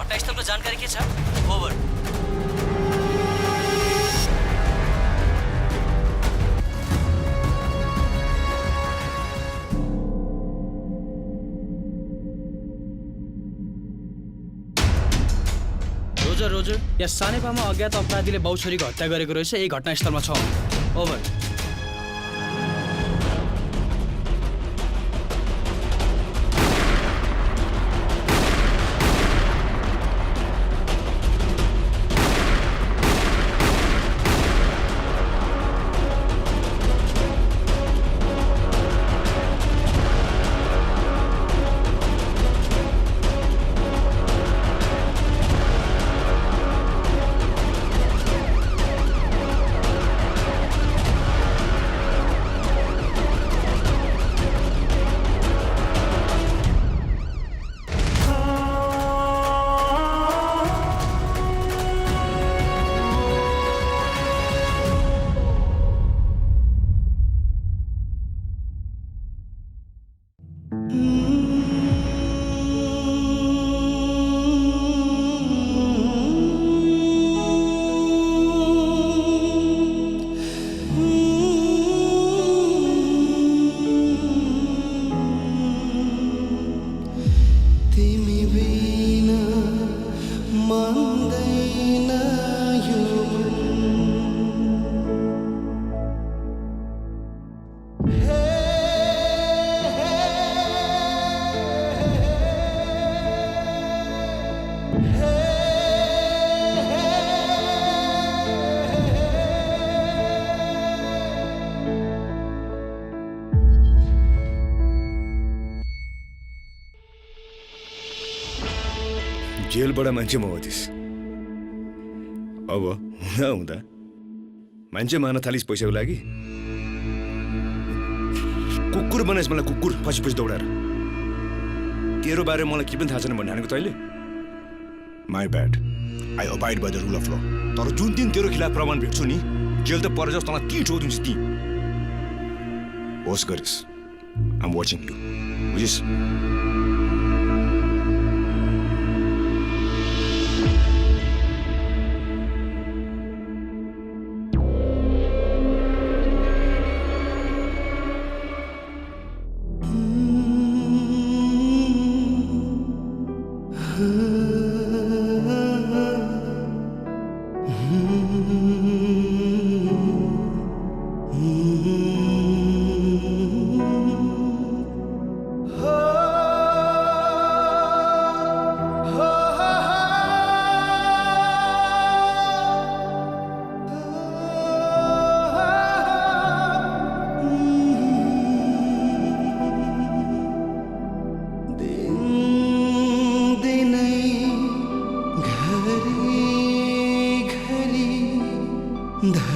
घटनास्थलको जानकारी के छ? ओभर। रोजर यहाँ सानेपामा अज्ञात अपराधीले बाउछोरीको हत्या गरेको रहेछ। यही घटनास्थलमा छ। ओभर। जेलबाट मान्छे मगाउँथिस्। अब हुँदा हुँदा मान्छे मार्न थालिस् पैसाको लागि। कुकुर बनाइस् मलाई, कुकुर पछि पछि दौडाएर। तेरो बारे मलाई के पनि थाहा छैन भन्ने हानेको तैँले। My bad. I abide by the rule of ल तर जुन दिन तेरो खिलाफ प्रमाण भेट्छु नि जेल त पर जस्तो तँलाई ती ठोकिदिन्छु ती होस् गरिस् आम वाचिङ यु बुझिस्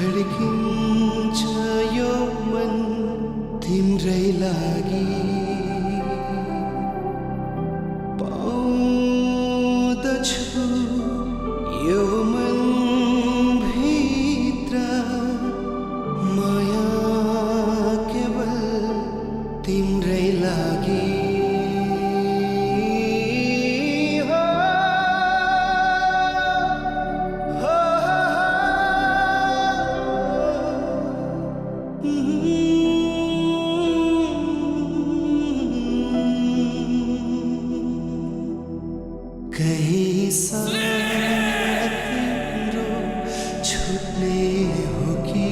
धड्किन्छ यो मन तिम्रै लागि पाउँदछु यो मन भित्र माया केवल तिम्रै लागि कहीं साथ तिम्रो छुट्ने हो कि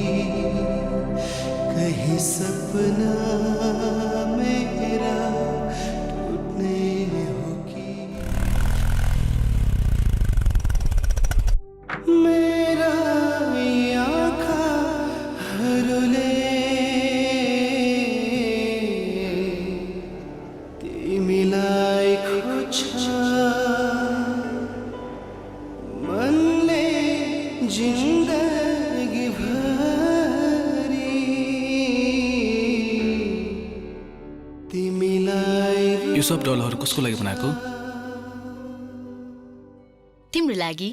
कहीं सपना मेरा टूटने हो कि मेरा आँखाहरूले तिमीलाई खोज्छ जिन्दगी भरि तिमीलाई यो सब डलहरु कसको लागि बनाएको तिम्रो लागि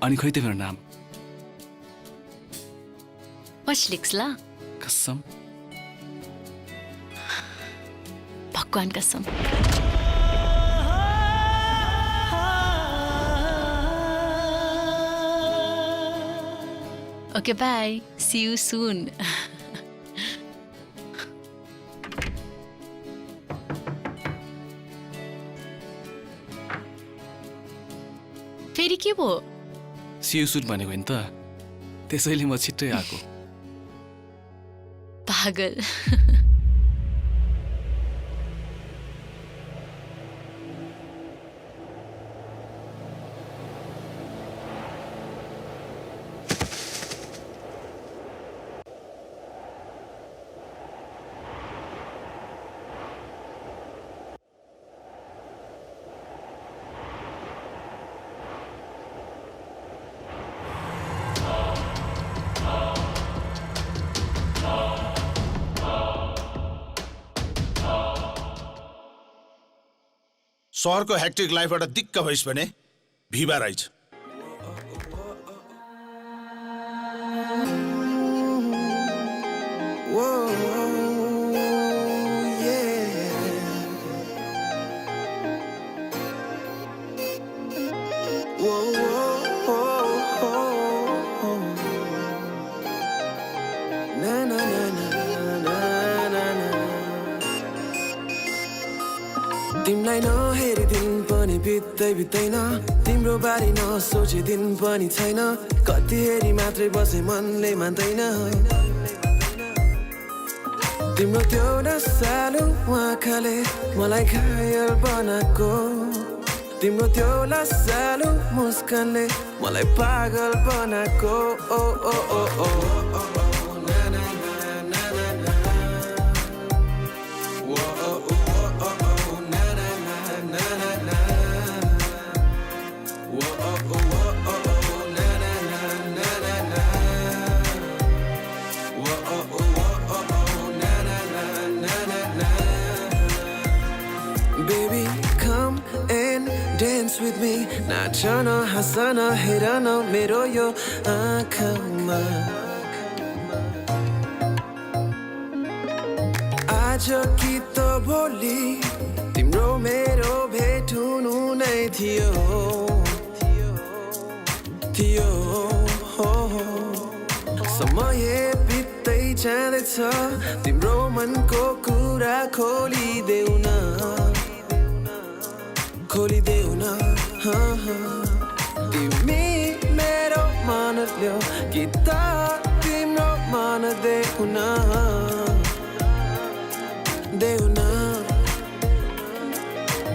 अनि खै त मेरो नाम पछि लेख्स ल कसम भगवान कसम Okay, bye. See you soon. फेरि के भयो सियु सुट भनेको नि त त्यसैले म छिट्टै आएको पागल शहरको हेक्टिक लाइफबाट दिक्क भइस् भने भिभा राइज तिमीलाई नहेरी दिन पनि बित्दै बित्दैन तिम्रो बारे नसोचे दिन पनि छैन कति हेरी मात्रै बसे मनले मान्दैन तिम्रो त्यो नसालु आँखाले मलाई घायल बनाएको तिम्रो त्यो नसालु मुस्कानले मलाई पागल बनाएको ओ ओ ओ ओ Baby, come नाच न हाँस न हेर न मेरो यो आँखामा आज कि त भोलि तिम्रो मेरो भेट हुनु नै थियो समय बित्दै जाँदैछ तिम्रो मनको कुरा खोलिदेऊ न तिमी मेरो मन ल्याऊ कि त तिम्रो मन देऊ न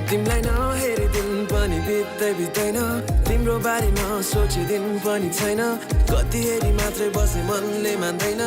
तिमीलाई नहेरी दिन पनि बित्दैन तिम्रो बारेमा सोचे दिन पनि छैन कति हेरी मात्रै बसे मनले मान्दैन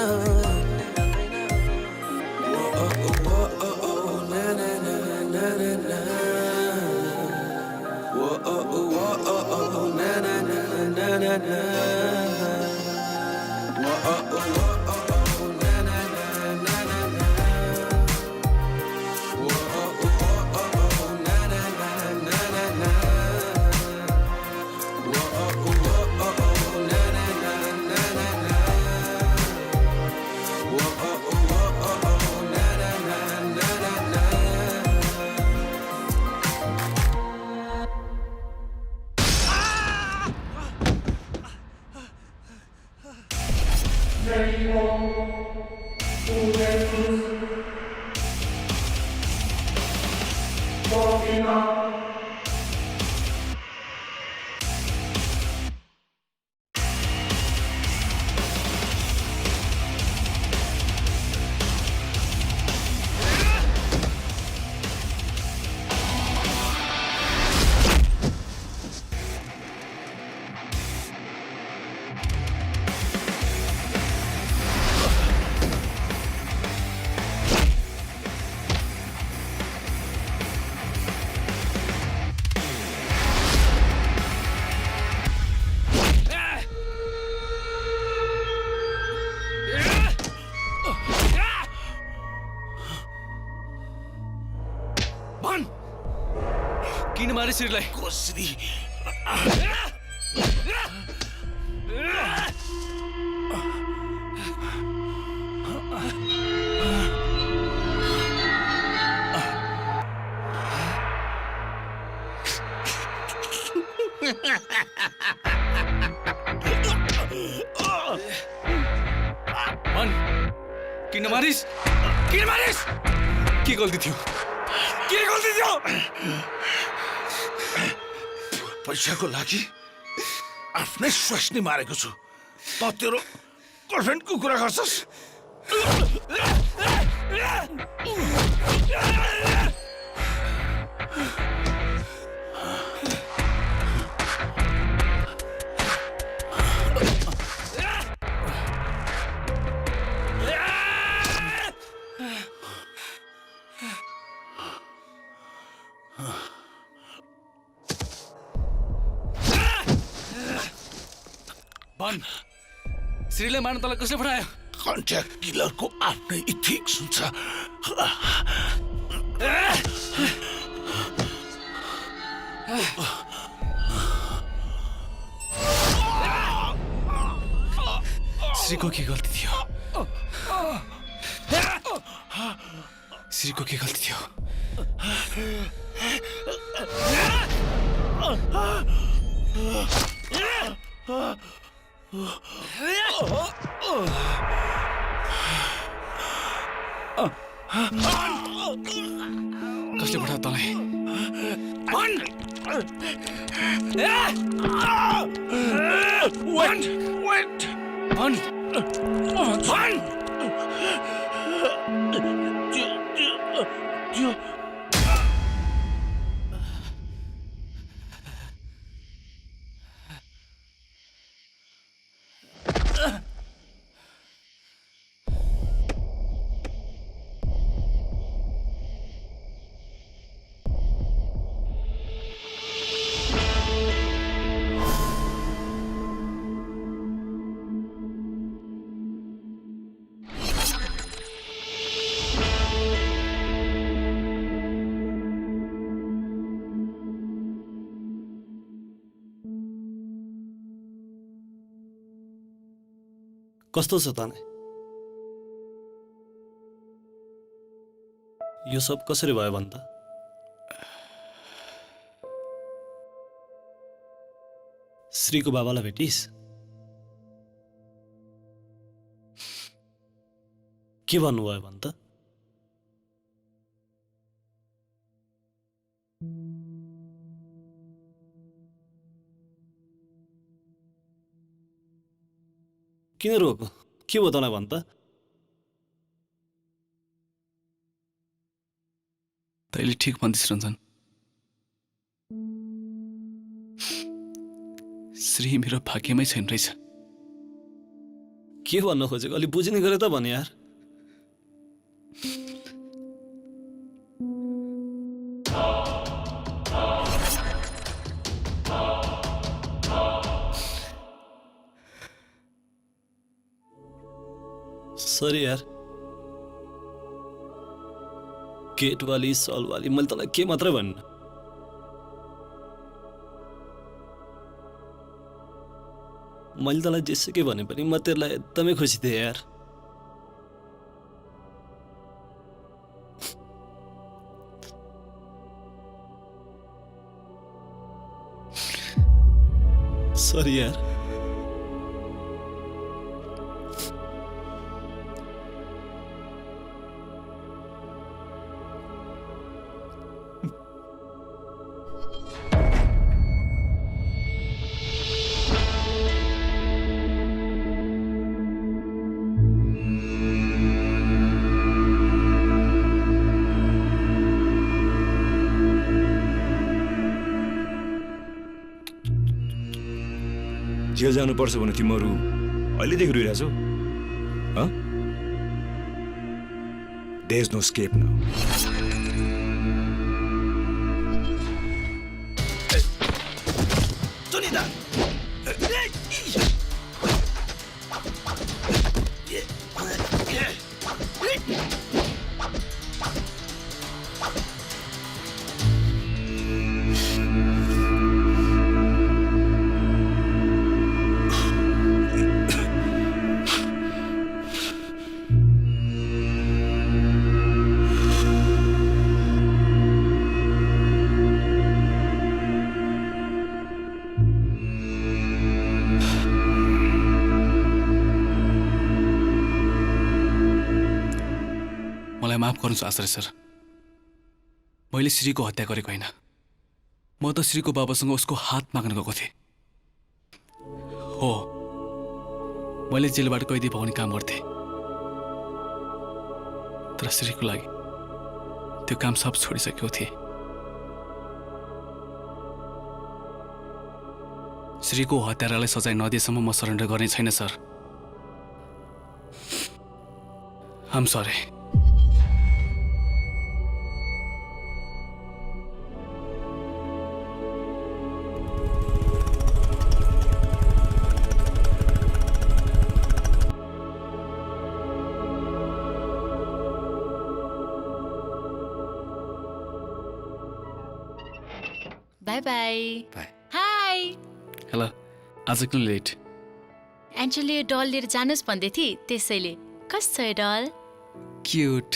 किन मारे श्रीलाई कसरी किन मारिस के गल्ती थियो पैसाको लागि आफ्नै स्वास्नी मारेको छु त तेरो गर्लफ्रेन्डको कुरा गर्छस् श्रीले मार्न तँलाई कसले पठायो कन्ट्याक्ट किलरको आफ्नै इथिक्स हुन्छ श्रीको के गल्ती थियो श्रीको के गल्ती थियो कसले पठायो तँलाई कस्तो छ त नै? यो सब कसरी भयो भन् त? श्रीको बाबालाई भेटिस्? के भन्नुभयो भन् त? किन रोको? के भयो तँलाई भन् त? तैँले ठिक भन्दैछ रञ्जन। श्री मेरो भाग्यमै छैन रहेछ। के भन्न खोजेको? अलि बुझ्ने गरे त भने यार। सरी यार, गेट वाली सॉल वाली मैले तँलाई के मात्रै भन्न। मैले तँलाई जेसुकै भने पनि म तेरोलाई एकदमै खुसी थिएँ यार। सरी यार। जेल जानुपर्छ भने तिमीहरू अहिलेदेखि रोइरहेछौ? There is no escape now. Sunita, माफ गर्नुहोस् आचार्य सर, मैले श्रीको हत्या गरेको होइन। म त श्रीको बाबासँग उसको हात माग्न गएको थिएँ। हो, मैले जेलबाट कैदी पाउने काम गर्थेँ, तर श्रीको लागि त्यो काम सब छोडिसकेको थिएँ। श्रीको हत्यारालाई सजाय नदिएसम्म म सरेन्डर गर्ने छैन sir. I'm sorry. Bye bye. Hi. Hello, आज किन लेट? एन्जलले डल लिएर जानुहोस् भन्दै थिए, त्यसैले। कस्तो छ यो डल? क्युट,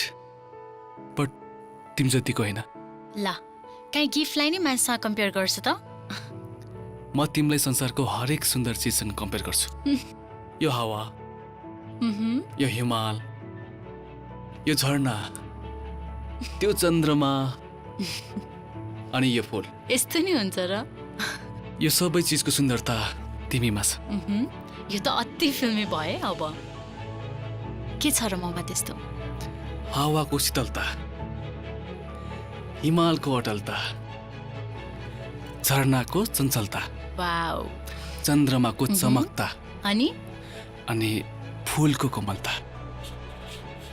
बट तिमी जतिको होइन। ल, काहीँ गिफ्टलाई नै मान्छेसँग कम्पेयर गर्छु त? म तिमीलाई संसारको हरेक सुन्दर चिजसँग कम्पेयर गर्छु। यो हावा, यो हिमाल, यो झरना, त्यो चन्द्रमा, अनि यो फुल। यस्तो नि हुन्छ र? यो सबै चिजको सुन्दरता तिमीमा छ। यो त अति फिल्मी भयो। अब के छ र ममा त्यस्तो? हावाको शीतलता, हिमालको अटलता, झरनाको चञ्चलता, वाउ, चन्द्रमाको चमकता, अनि फुलको कोमलता।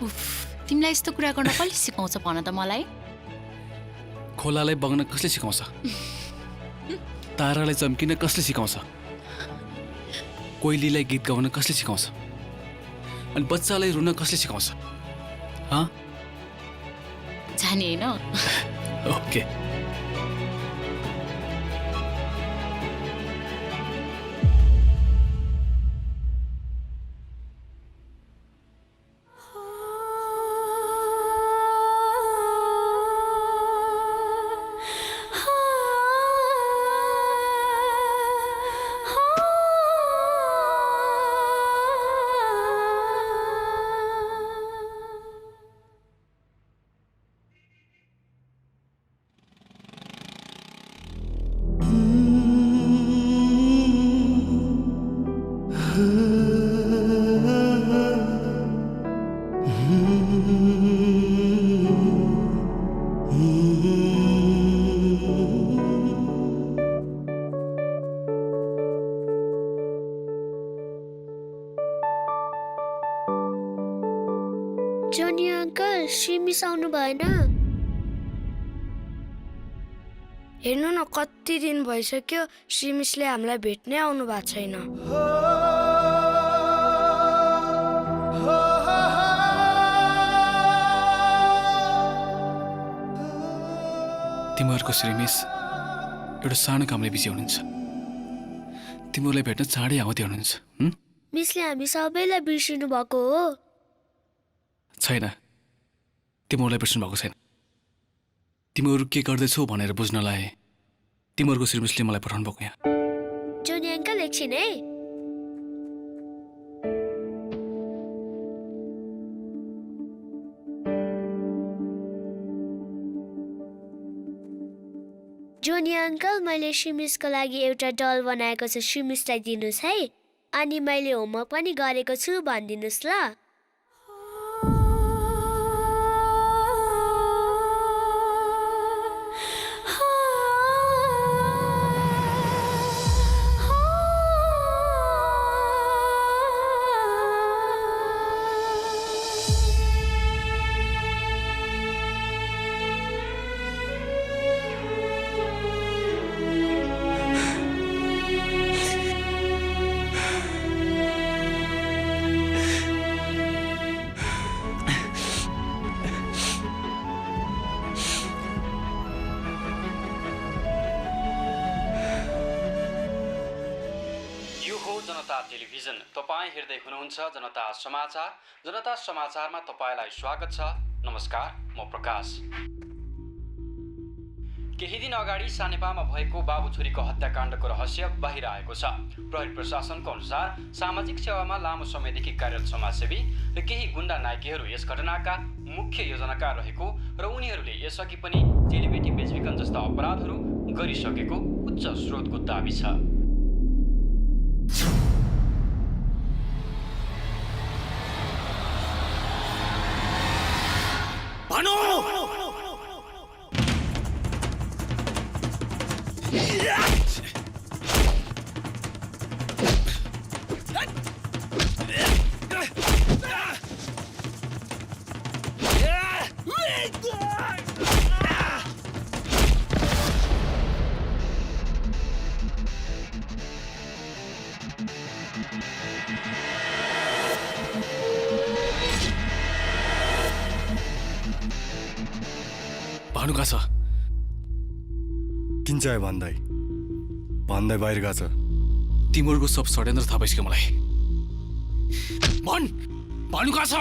उफ, तिमीलाई यस्तो कुरा गर्न कसले सिकाउँछ भन त मलाई? खोलालाई बग्न कसले सिकाउँछ? तारालाई चम्किन कसले सिकाउँछ? कोइलीलाई गीत गाउन कसले सिकाउँछ? अनि बच्चालाई रुन कसले सिकाउँछ? जाने हैन? ओके। जोनी अङ्कल सिमिस आउनु भएन? हेर्नु न कति दिन भइसक्यो सिमिसले हामीलाई भेट्नै आउनु भएको छैन। तिमीहरूको श्रीमिस एउटा सानो कामले बिजी हुनुहुन्छ। तिमीहरूलाई भेट्न चाँडै आउँदै हुनुहुन्छ। मिसले हामी सबैलाई बिर्सिनु भएको हो? छैन, तिमीहरूलाई बिर्सिनु भएको छैन। तिमीहरू के गर्दैछौ भनेर बुझ्नलाई तिमीहरूको श्रीमिसले मलाई पठाउनु भएको यहाँ। जोनी अङ्कल एकछिन है। जोनी अङ्कल, मैले सिमिसको लागि एउटा डल बनाएको छु, सिमिसलाई दिनुहोस् है। अनि मैले होमवर्क पनि गरेको छु भनिदिनुहोस् ल। जनता टेलिभिजन तपाईँ हेर्दै हुनुहुन्छ जनता समाचार। जनता समाचारमा तपाईलाई स्वागत छ। नमस्कार, म प्रकाश। केही दिन अगाडि सानेपामा भएको बाबु छोरीको हत्याकाण्डको रहस्य बाहिर आएको छ। प्रहरी प्रशासनको अनुसार सामाजिक सेवामा लामो समयदेखि कार्यरत समाजसेवी र केही गुण्डा नायकीहरू यस घटनाका मुख्य योजनाकार रहेको र उनीहरूले यसअघि पनि चेलीबेटी बेचबिखन जस्ता अपराधहरू गरिसकेको उच्च स्रोतको दाबी छ। भानु कहाँ छ? किन चाहिँ भन्दै भन्दै बाहिर गएको छ। तिमीहरूको सब षड्यन्त्र थाहा भइसक्यो मलाई। भानु कहाँ छ?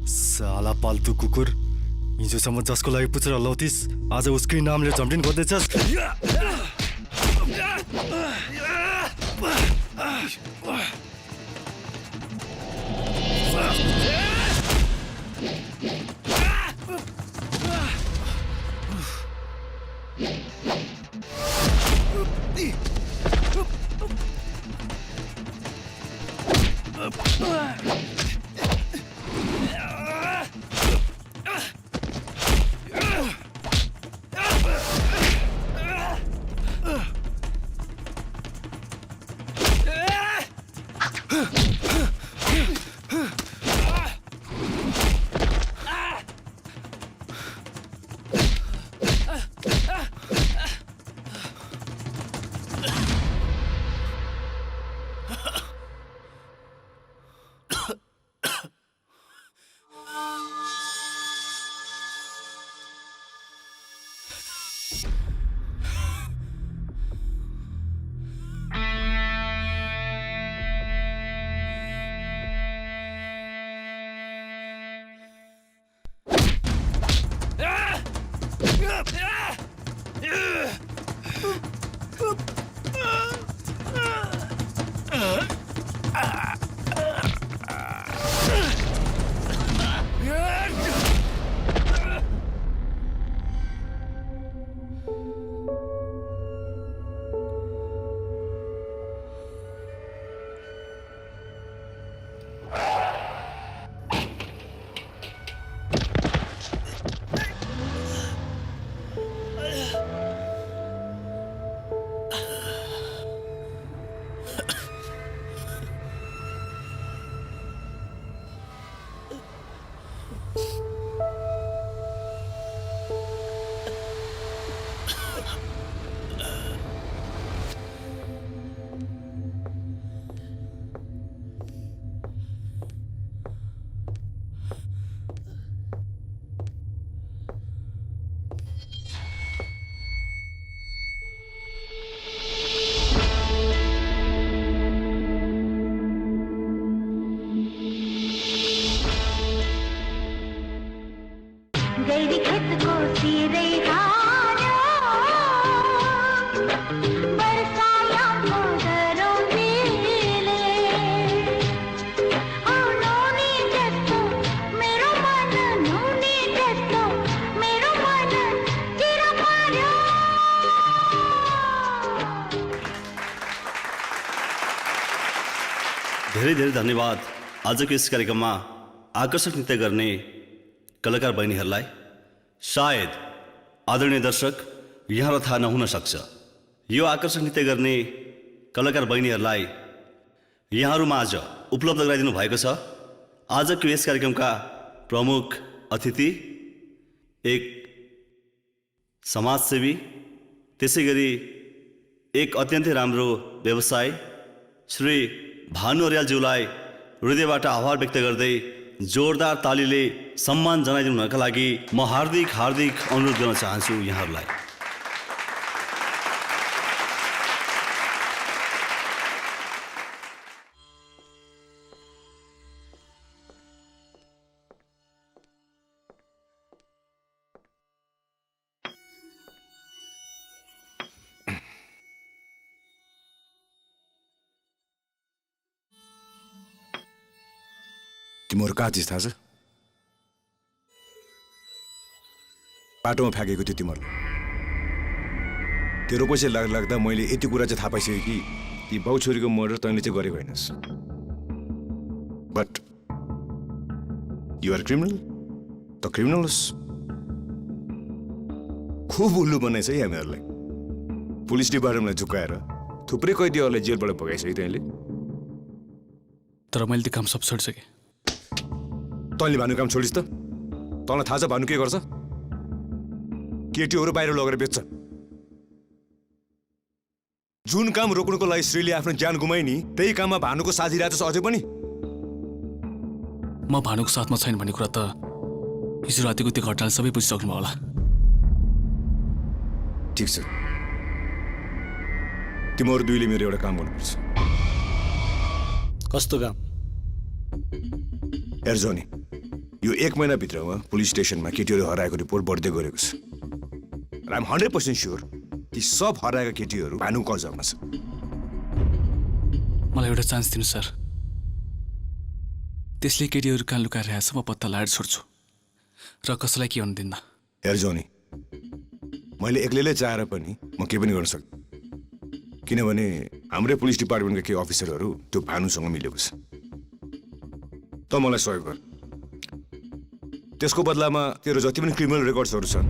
साला पाल्तु कुकुर, हिजोसम्म जसको लागि पुछेर लौथिस आज उसकै नामले झम्टिन खोज्दैछस्। धेरै धेरै धन्यवाद आजको यस कार्यक्रममा आकर्षक नृत्य गर्ने कलाकार बहिनीहरूलाई। सायद आदरणीय दर्शक यहाँलाई थाहा नहुन सक्छ, यो आकर्षक नृत्य गर्ने कलाकार बहिनीहरूलाई यहाँहरूमा आज उपलब्ध गराइदिनु भएको छ। आजको यस कार्यक्रमका प्रमुख अतिथि एक समाजसेवी, त्यसै गरी एक अत्यन्तै राम्रो व्यवसाय श्री भानु अर्यालज्यूलाई हृदयबाट आभार व्यक्त गर्दै जोरदार तालीले सम्मान जनाइदिनुका लागि म हार्दिक अनुरोध गर्न चाहन्छु यहाँहरूलाई। तिमीहरू कहाँ चिज थाहा छ? बाटोमा फ्याँकेको थियो तिमीहरू। तेरो पछि लाग्दा मैले यति कुरा चाहिँ थाहा पाइसकेँ कि ती बाउ छोरीको मर्डर तैँले चाहिँ गरेको होइनस्। बट युआर क्रिमिनल, त क्रिमिनल्स। खुब उल्लु बनाएछ है हामीहरूलाई। पुलिस डिपार्टमेन्टलाई झुकाएर थुप्रै कैदीहरूलाई जेलबाट भगाइसक्यो तैँले। तर मैले त्यो काम सब छोडिसकेँ। तैँले भानु काम छोडिस् त? तँलाई थाहा छ भानु के गर्छ? केटीहरू बाहिर लगेर बेच्छ। जुन काम रोक्नुको लागि श्रीले आफ्नो ज्यान गुमाइ नि, त्यही काममा भानुको साथी रहेछ अझै पनि। म भानुको साथमा छैन भन्ने कुरा त हिजो रातिको त्यो घटनाले सबै बुझिसक्नुभयो होला। ठिक छ, तिमीहरू दुईले मेरो एउटा काम गर्नुपर्छ। कस्तो काम? एर्जोनी, यो 1 महिनाभित्रमा पुलिस स्टेसनमा केटीहरू हराएको रिपोर्ट बढ्दै गरेको छ। आइ एम 100% स्योर ती सब हराएका केटीहरू भानुको कब्जामा छ। मलाई एउटा चान्स दिनु सर। त्यसले केटीहरू कहाँ लुकाएर रहेछ म पत्ता लगाएर छोड्छु र कसैलाई के हुन दिन्न। एर्जोनी, मैले एक्लैले चाहेर पनि म के पनि गर्न सक्दिनँ, किनभने हाम्रै पुलिस डिपार्टमेन्टका केही अफिसरहरू त्यो भानुसँग मिलेको छ। त मलाई सहयोग गर। त्यसको बदलामा तेरो जति पनि क्रिमिनल रेकर्ड्सहरू छन्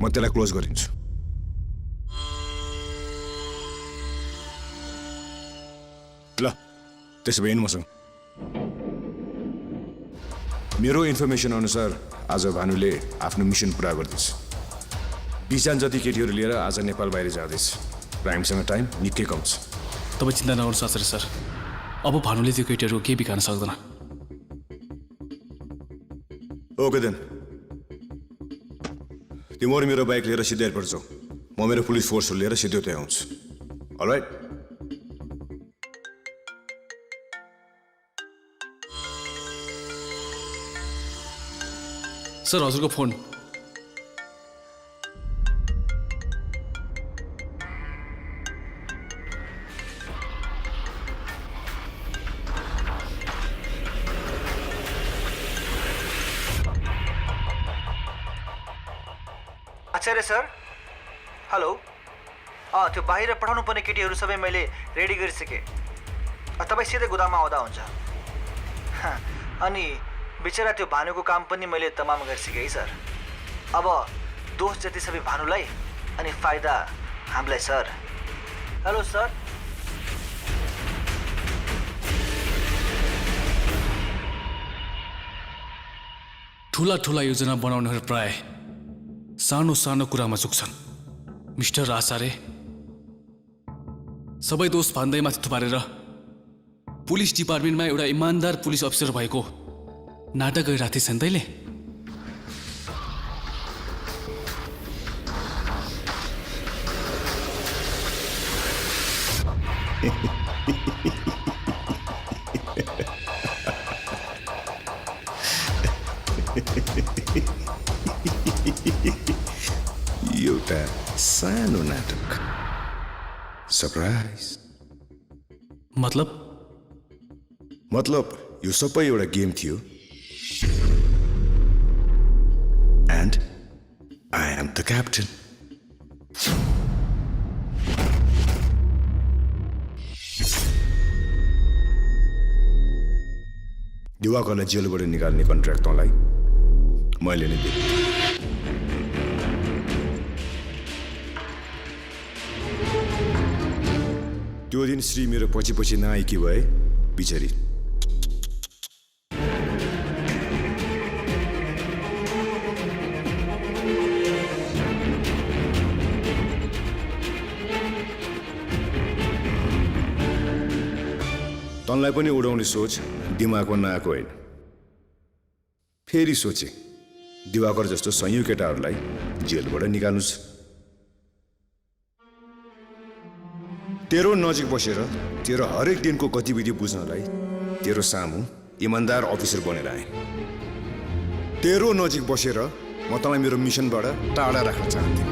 म त्यसलाई क्लोज गरिदिन्छु। ल त्यसो भए मसँग मेरो इन्फर्मेसन अनुसार आज भानुले आफ्नो मिसन पुरा गर्दैछ। 20 जना जति केटीहरू लिएर आज नेपाल बाहिर जाँदैछ र हामीसँग टाइम निकै कम छ। तपाईँ चिन्ता नगर्नुहोस् आचार्य सर, अब भानुले त्यो केटीहरू केही बिगार्न सक्दैन। ओके देन, तिमीहरू मेरो बाइक लिएर सिधै एयरपोर्ट जाऊ। म मेरो पुलिस फोर्सहरू लिएर सिधै त्यहाँ आउँछु। अलराइट? सर हजुरको फोन। आचार्य सर, हेलो। त्यो बाहिर पठाउनु पर्ने केटीहरू सबै मैले रेडी गरिसकेँ। तपाईँ सिधै गोदाममा आउँदा हुन्छ। अनि बिचरा त्यो भानुको काम पनि मैले तमाम गरिसकेँ है सर। अब दोष जति सबै भानुलाई अनि फाइदा हामीलाई सर। Hello sir. ठुला ठुला योजना बनाउनेहरू प्राय सानो सानो कुरामा चुक्छन्। मिस्टर आचार्य, सबै दोष भन्दै माथि थुपारेर पुलिस डिपार्टमेन्टमा एउटा इमान्दार पुलिस अफिसर भएको नाटक गरिरहेको थिएछ नि तैँले? एउटा सानो नाटक, सरप्राइज। मतलब यो सबै एउटा गेम थियो। And I am the captain. दिवाकरलाई जेलबाट निकाल्ने कन्ट्र्याक्ट तँलाई मैले नै दिएँ। त्यो दिन श्री मेरो पछि पछि नआएकी भए बिचरी तँलाई पनि उडाउने सोच दिमागमा नआएको होइन। फेरि सोचे दिवाकर जस्तो सयौं केटाहरूलाई जेलबाट निकाल्नु छ। तेरो नजिक बसेर तेरो हरेक दिनको गतिविधि बुझ्नलाई तेरो सामु इमान्दार अफिसर बनेर आएँ। तेरो नजिक बसेर म तँलाई मेरो मिसनबाट टाढा राख्न चाहन्थेँ।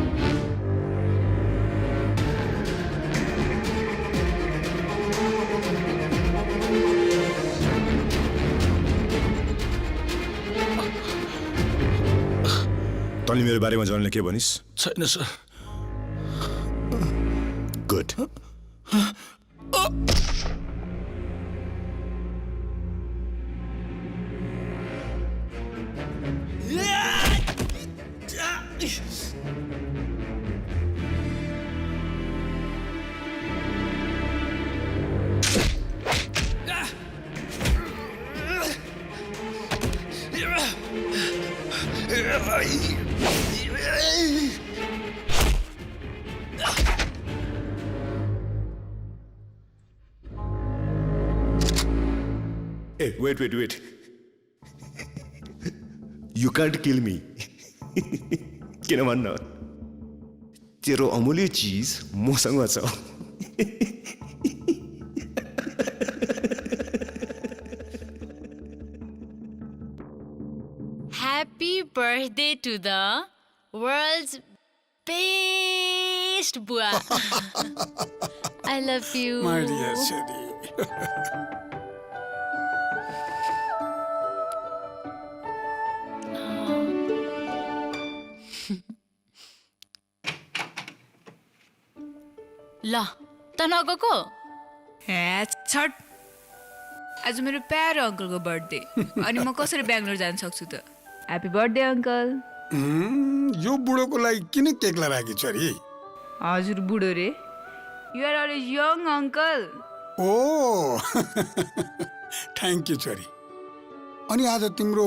तैँले मेरो बारेमा जानले के भनिस्? छैन sir. Good. Hey, wait. You can't kill me. किन भन्न? तेरो अमूल्य चीज मसँग छ। Happy birthday to the world's best bua. I love you. My dear Shri. ल त नगएको? हे छट, आज मेरो प्यारो अङ्कलको बर्थडे अनि म कसरी बेङ्गलोर जान सक्छु त? Happy birthday uncle. यो बुढोको लागि किन केक राखी छोरी? हजुर बुढो रे, you are always young uncle. Oh thank you छोरी। अनि आज तिम्रो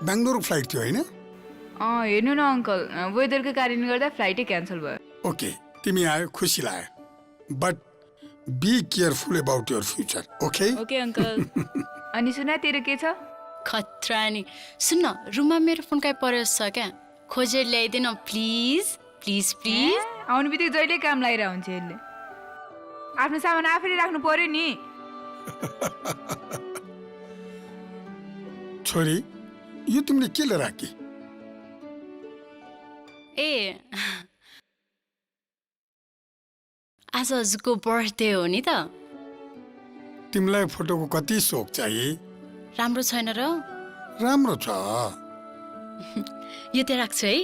बेङ्गलोर फ्लाइट थियो होइन? हेर्नु न अङ्कल, वेदरको कारणले गर्दा फ्लाइटै क्यान्सल भयो। ओके, तिमी आयो खुसी लाग्यो, but be careful about your future, okay? Okay uncle. अनि सुन, तेरो के छ? खतरा नि। सुन्न, रुममा मेरो फोन काहीँ परेछ क्या, खोजेर ल्याइदिन प्लिज प्लिज प्लिज। आउनु बित्तिकै जहिले काम लगाइरहेको हुन्छ यसले। आफ्नो सामान आफैले राख्नु पर्यो नि। छोरी, यो तिमीले के लिएर राखी? ए आज हजुरको बर्थडे हो नि त। तिमीलाई फोटोको कति सोख चाहिए? राम्रो छैन र? राम्रो छ। यो त्यहाँ राख्छु है।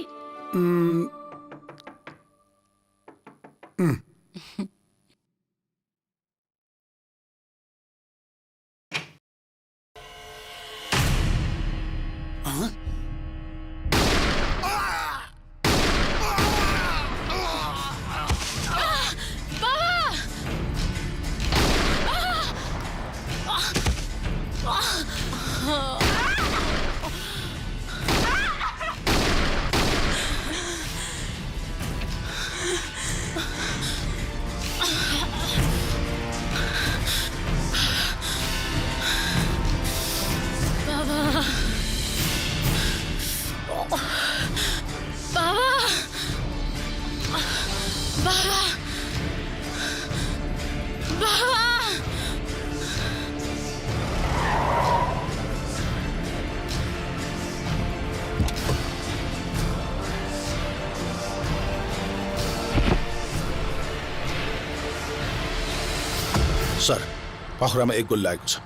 सर, पाखुरामा एक गोल लागेको छ।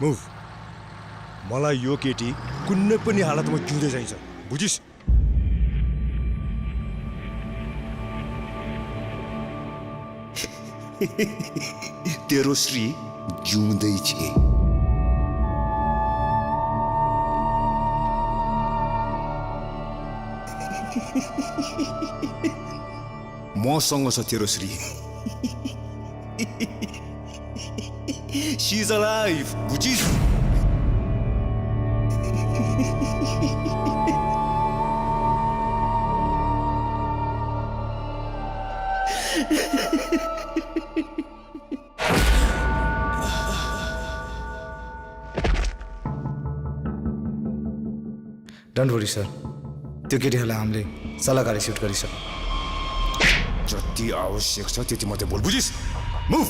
मुभ। मलाई यो केटी कुनै पनि हालतमा जिउँदै चाहिन्छ, बुझिस्? तेरो श्री जिउँदै छे। मसँग छ तेरो श्री। She's alive, बुझिस्? डोन्ट वरी सर, त्यो केटीहरूलाई हामीले सल्लाहकारी सुट गरिसक्यौँ। जति आवश्यक छ त्यति मात्रै बोल, बुझिस्? मुभ।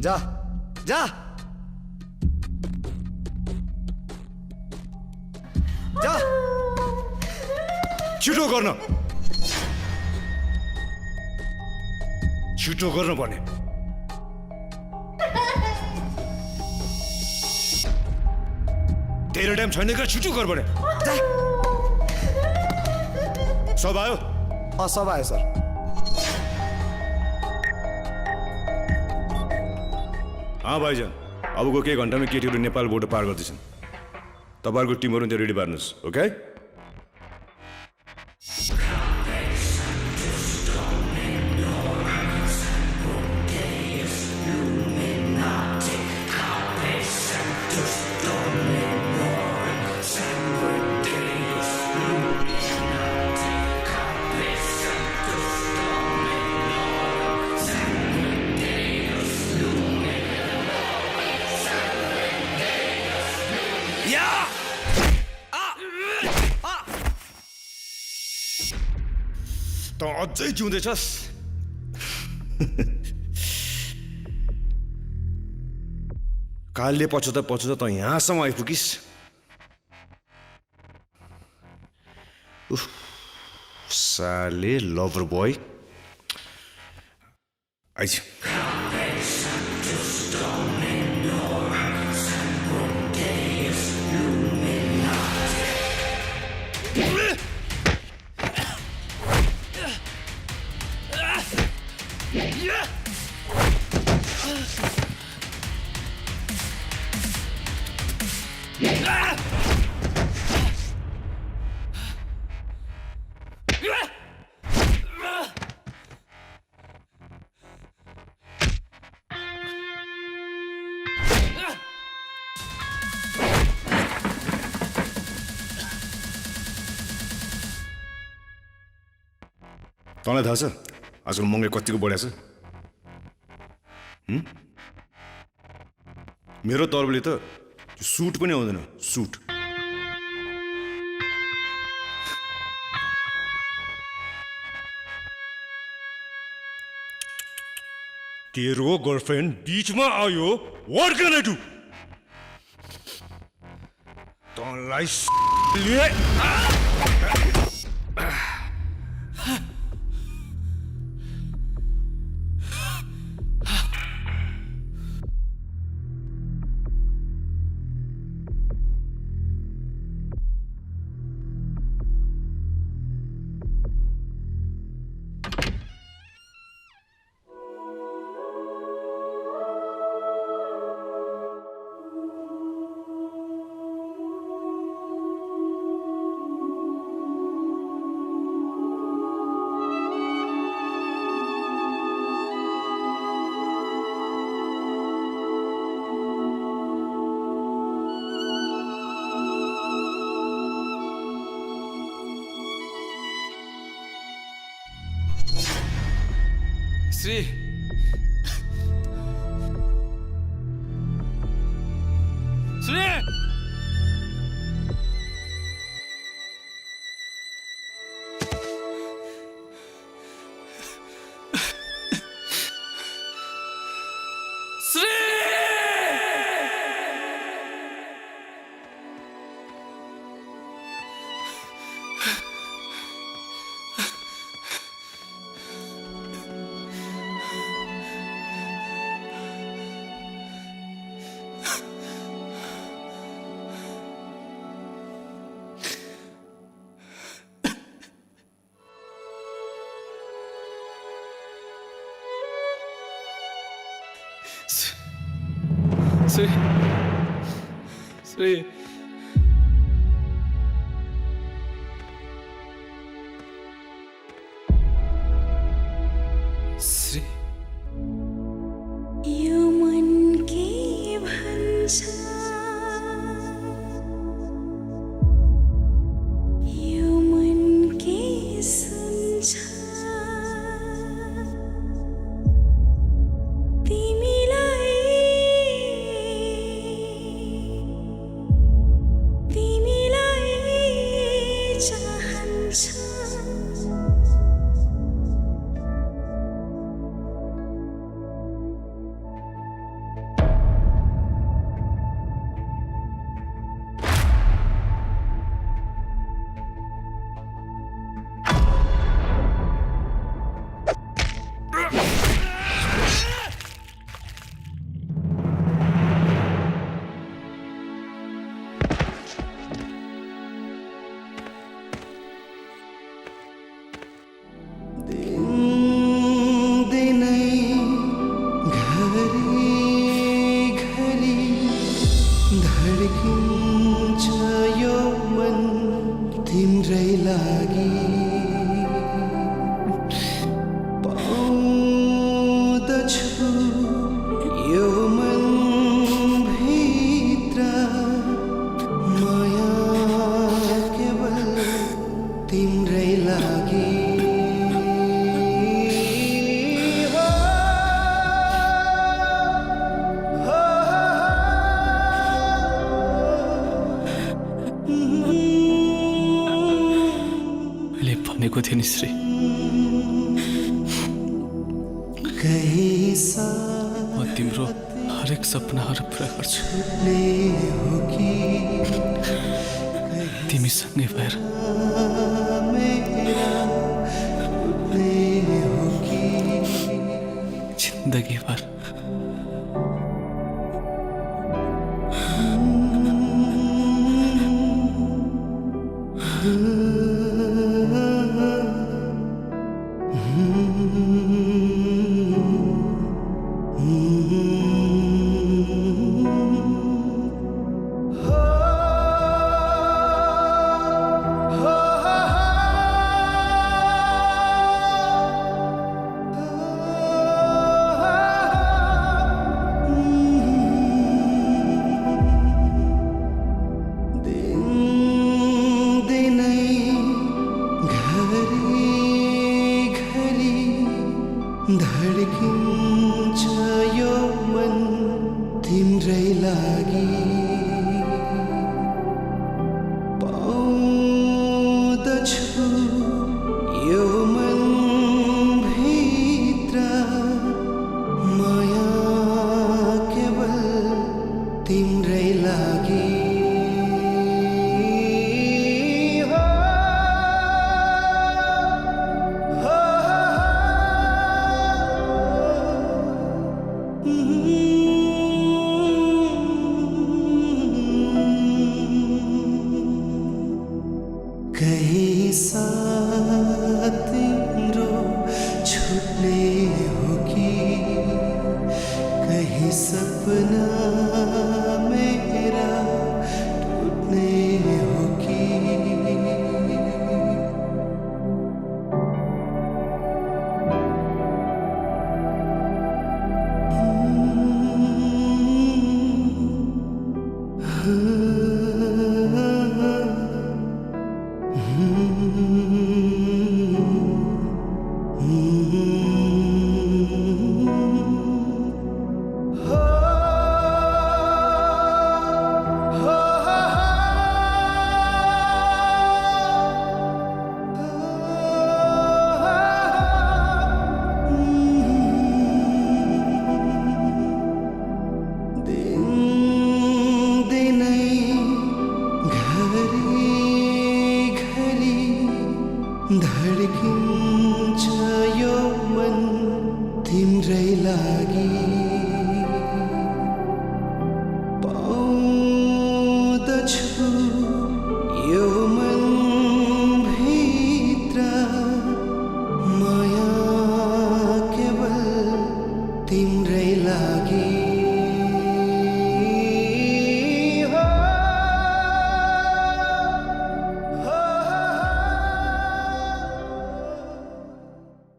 जा जा जा, छिटो गर्न, छिटो गर्न भने। धेरै टाइम छैन, छिटो गर भने। सब आयो? सब आयो सर। हाँ भाइजान, अबको केही घन्टामा केटीहरू नेपाल बोर्डर पार गर्दैछन्। तपाईँहरूको टिमहरू त्यहाँ रेडी पार्नुहोस्, ओके? त अझै जिउँदैछस्? कालले पछुता त यहाँसम्म आइपुगिस्। साले लभर बोय आइज। तँलाई थाहा छ आजकल महँगाई कतिको बढेको छ? मेरो तर्फले त सुट पनि आउँदैन, सुट। तेरो गर्लफ्रेन्ड बीचमा आयो, व्हाट कैन आई डू? तँलाई श्री श्री श्री श्री श्री यो मन के भन्छ, यो मन के सुन्छ, भनेको थिएँ नि श्री, म तिम्रो हरेक सपनाहरू पुरा गर्छु। तिमीसँगै भएर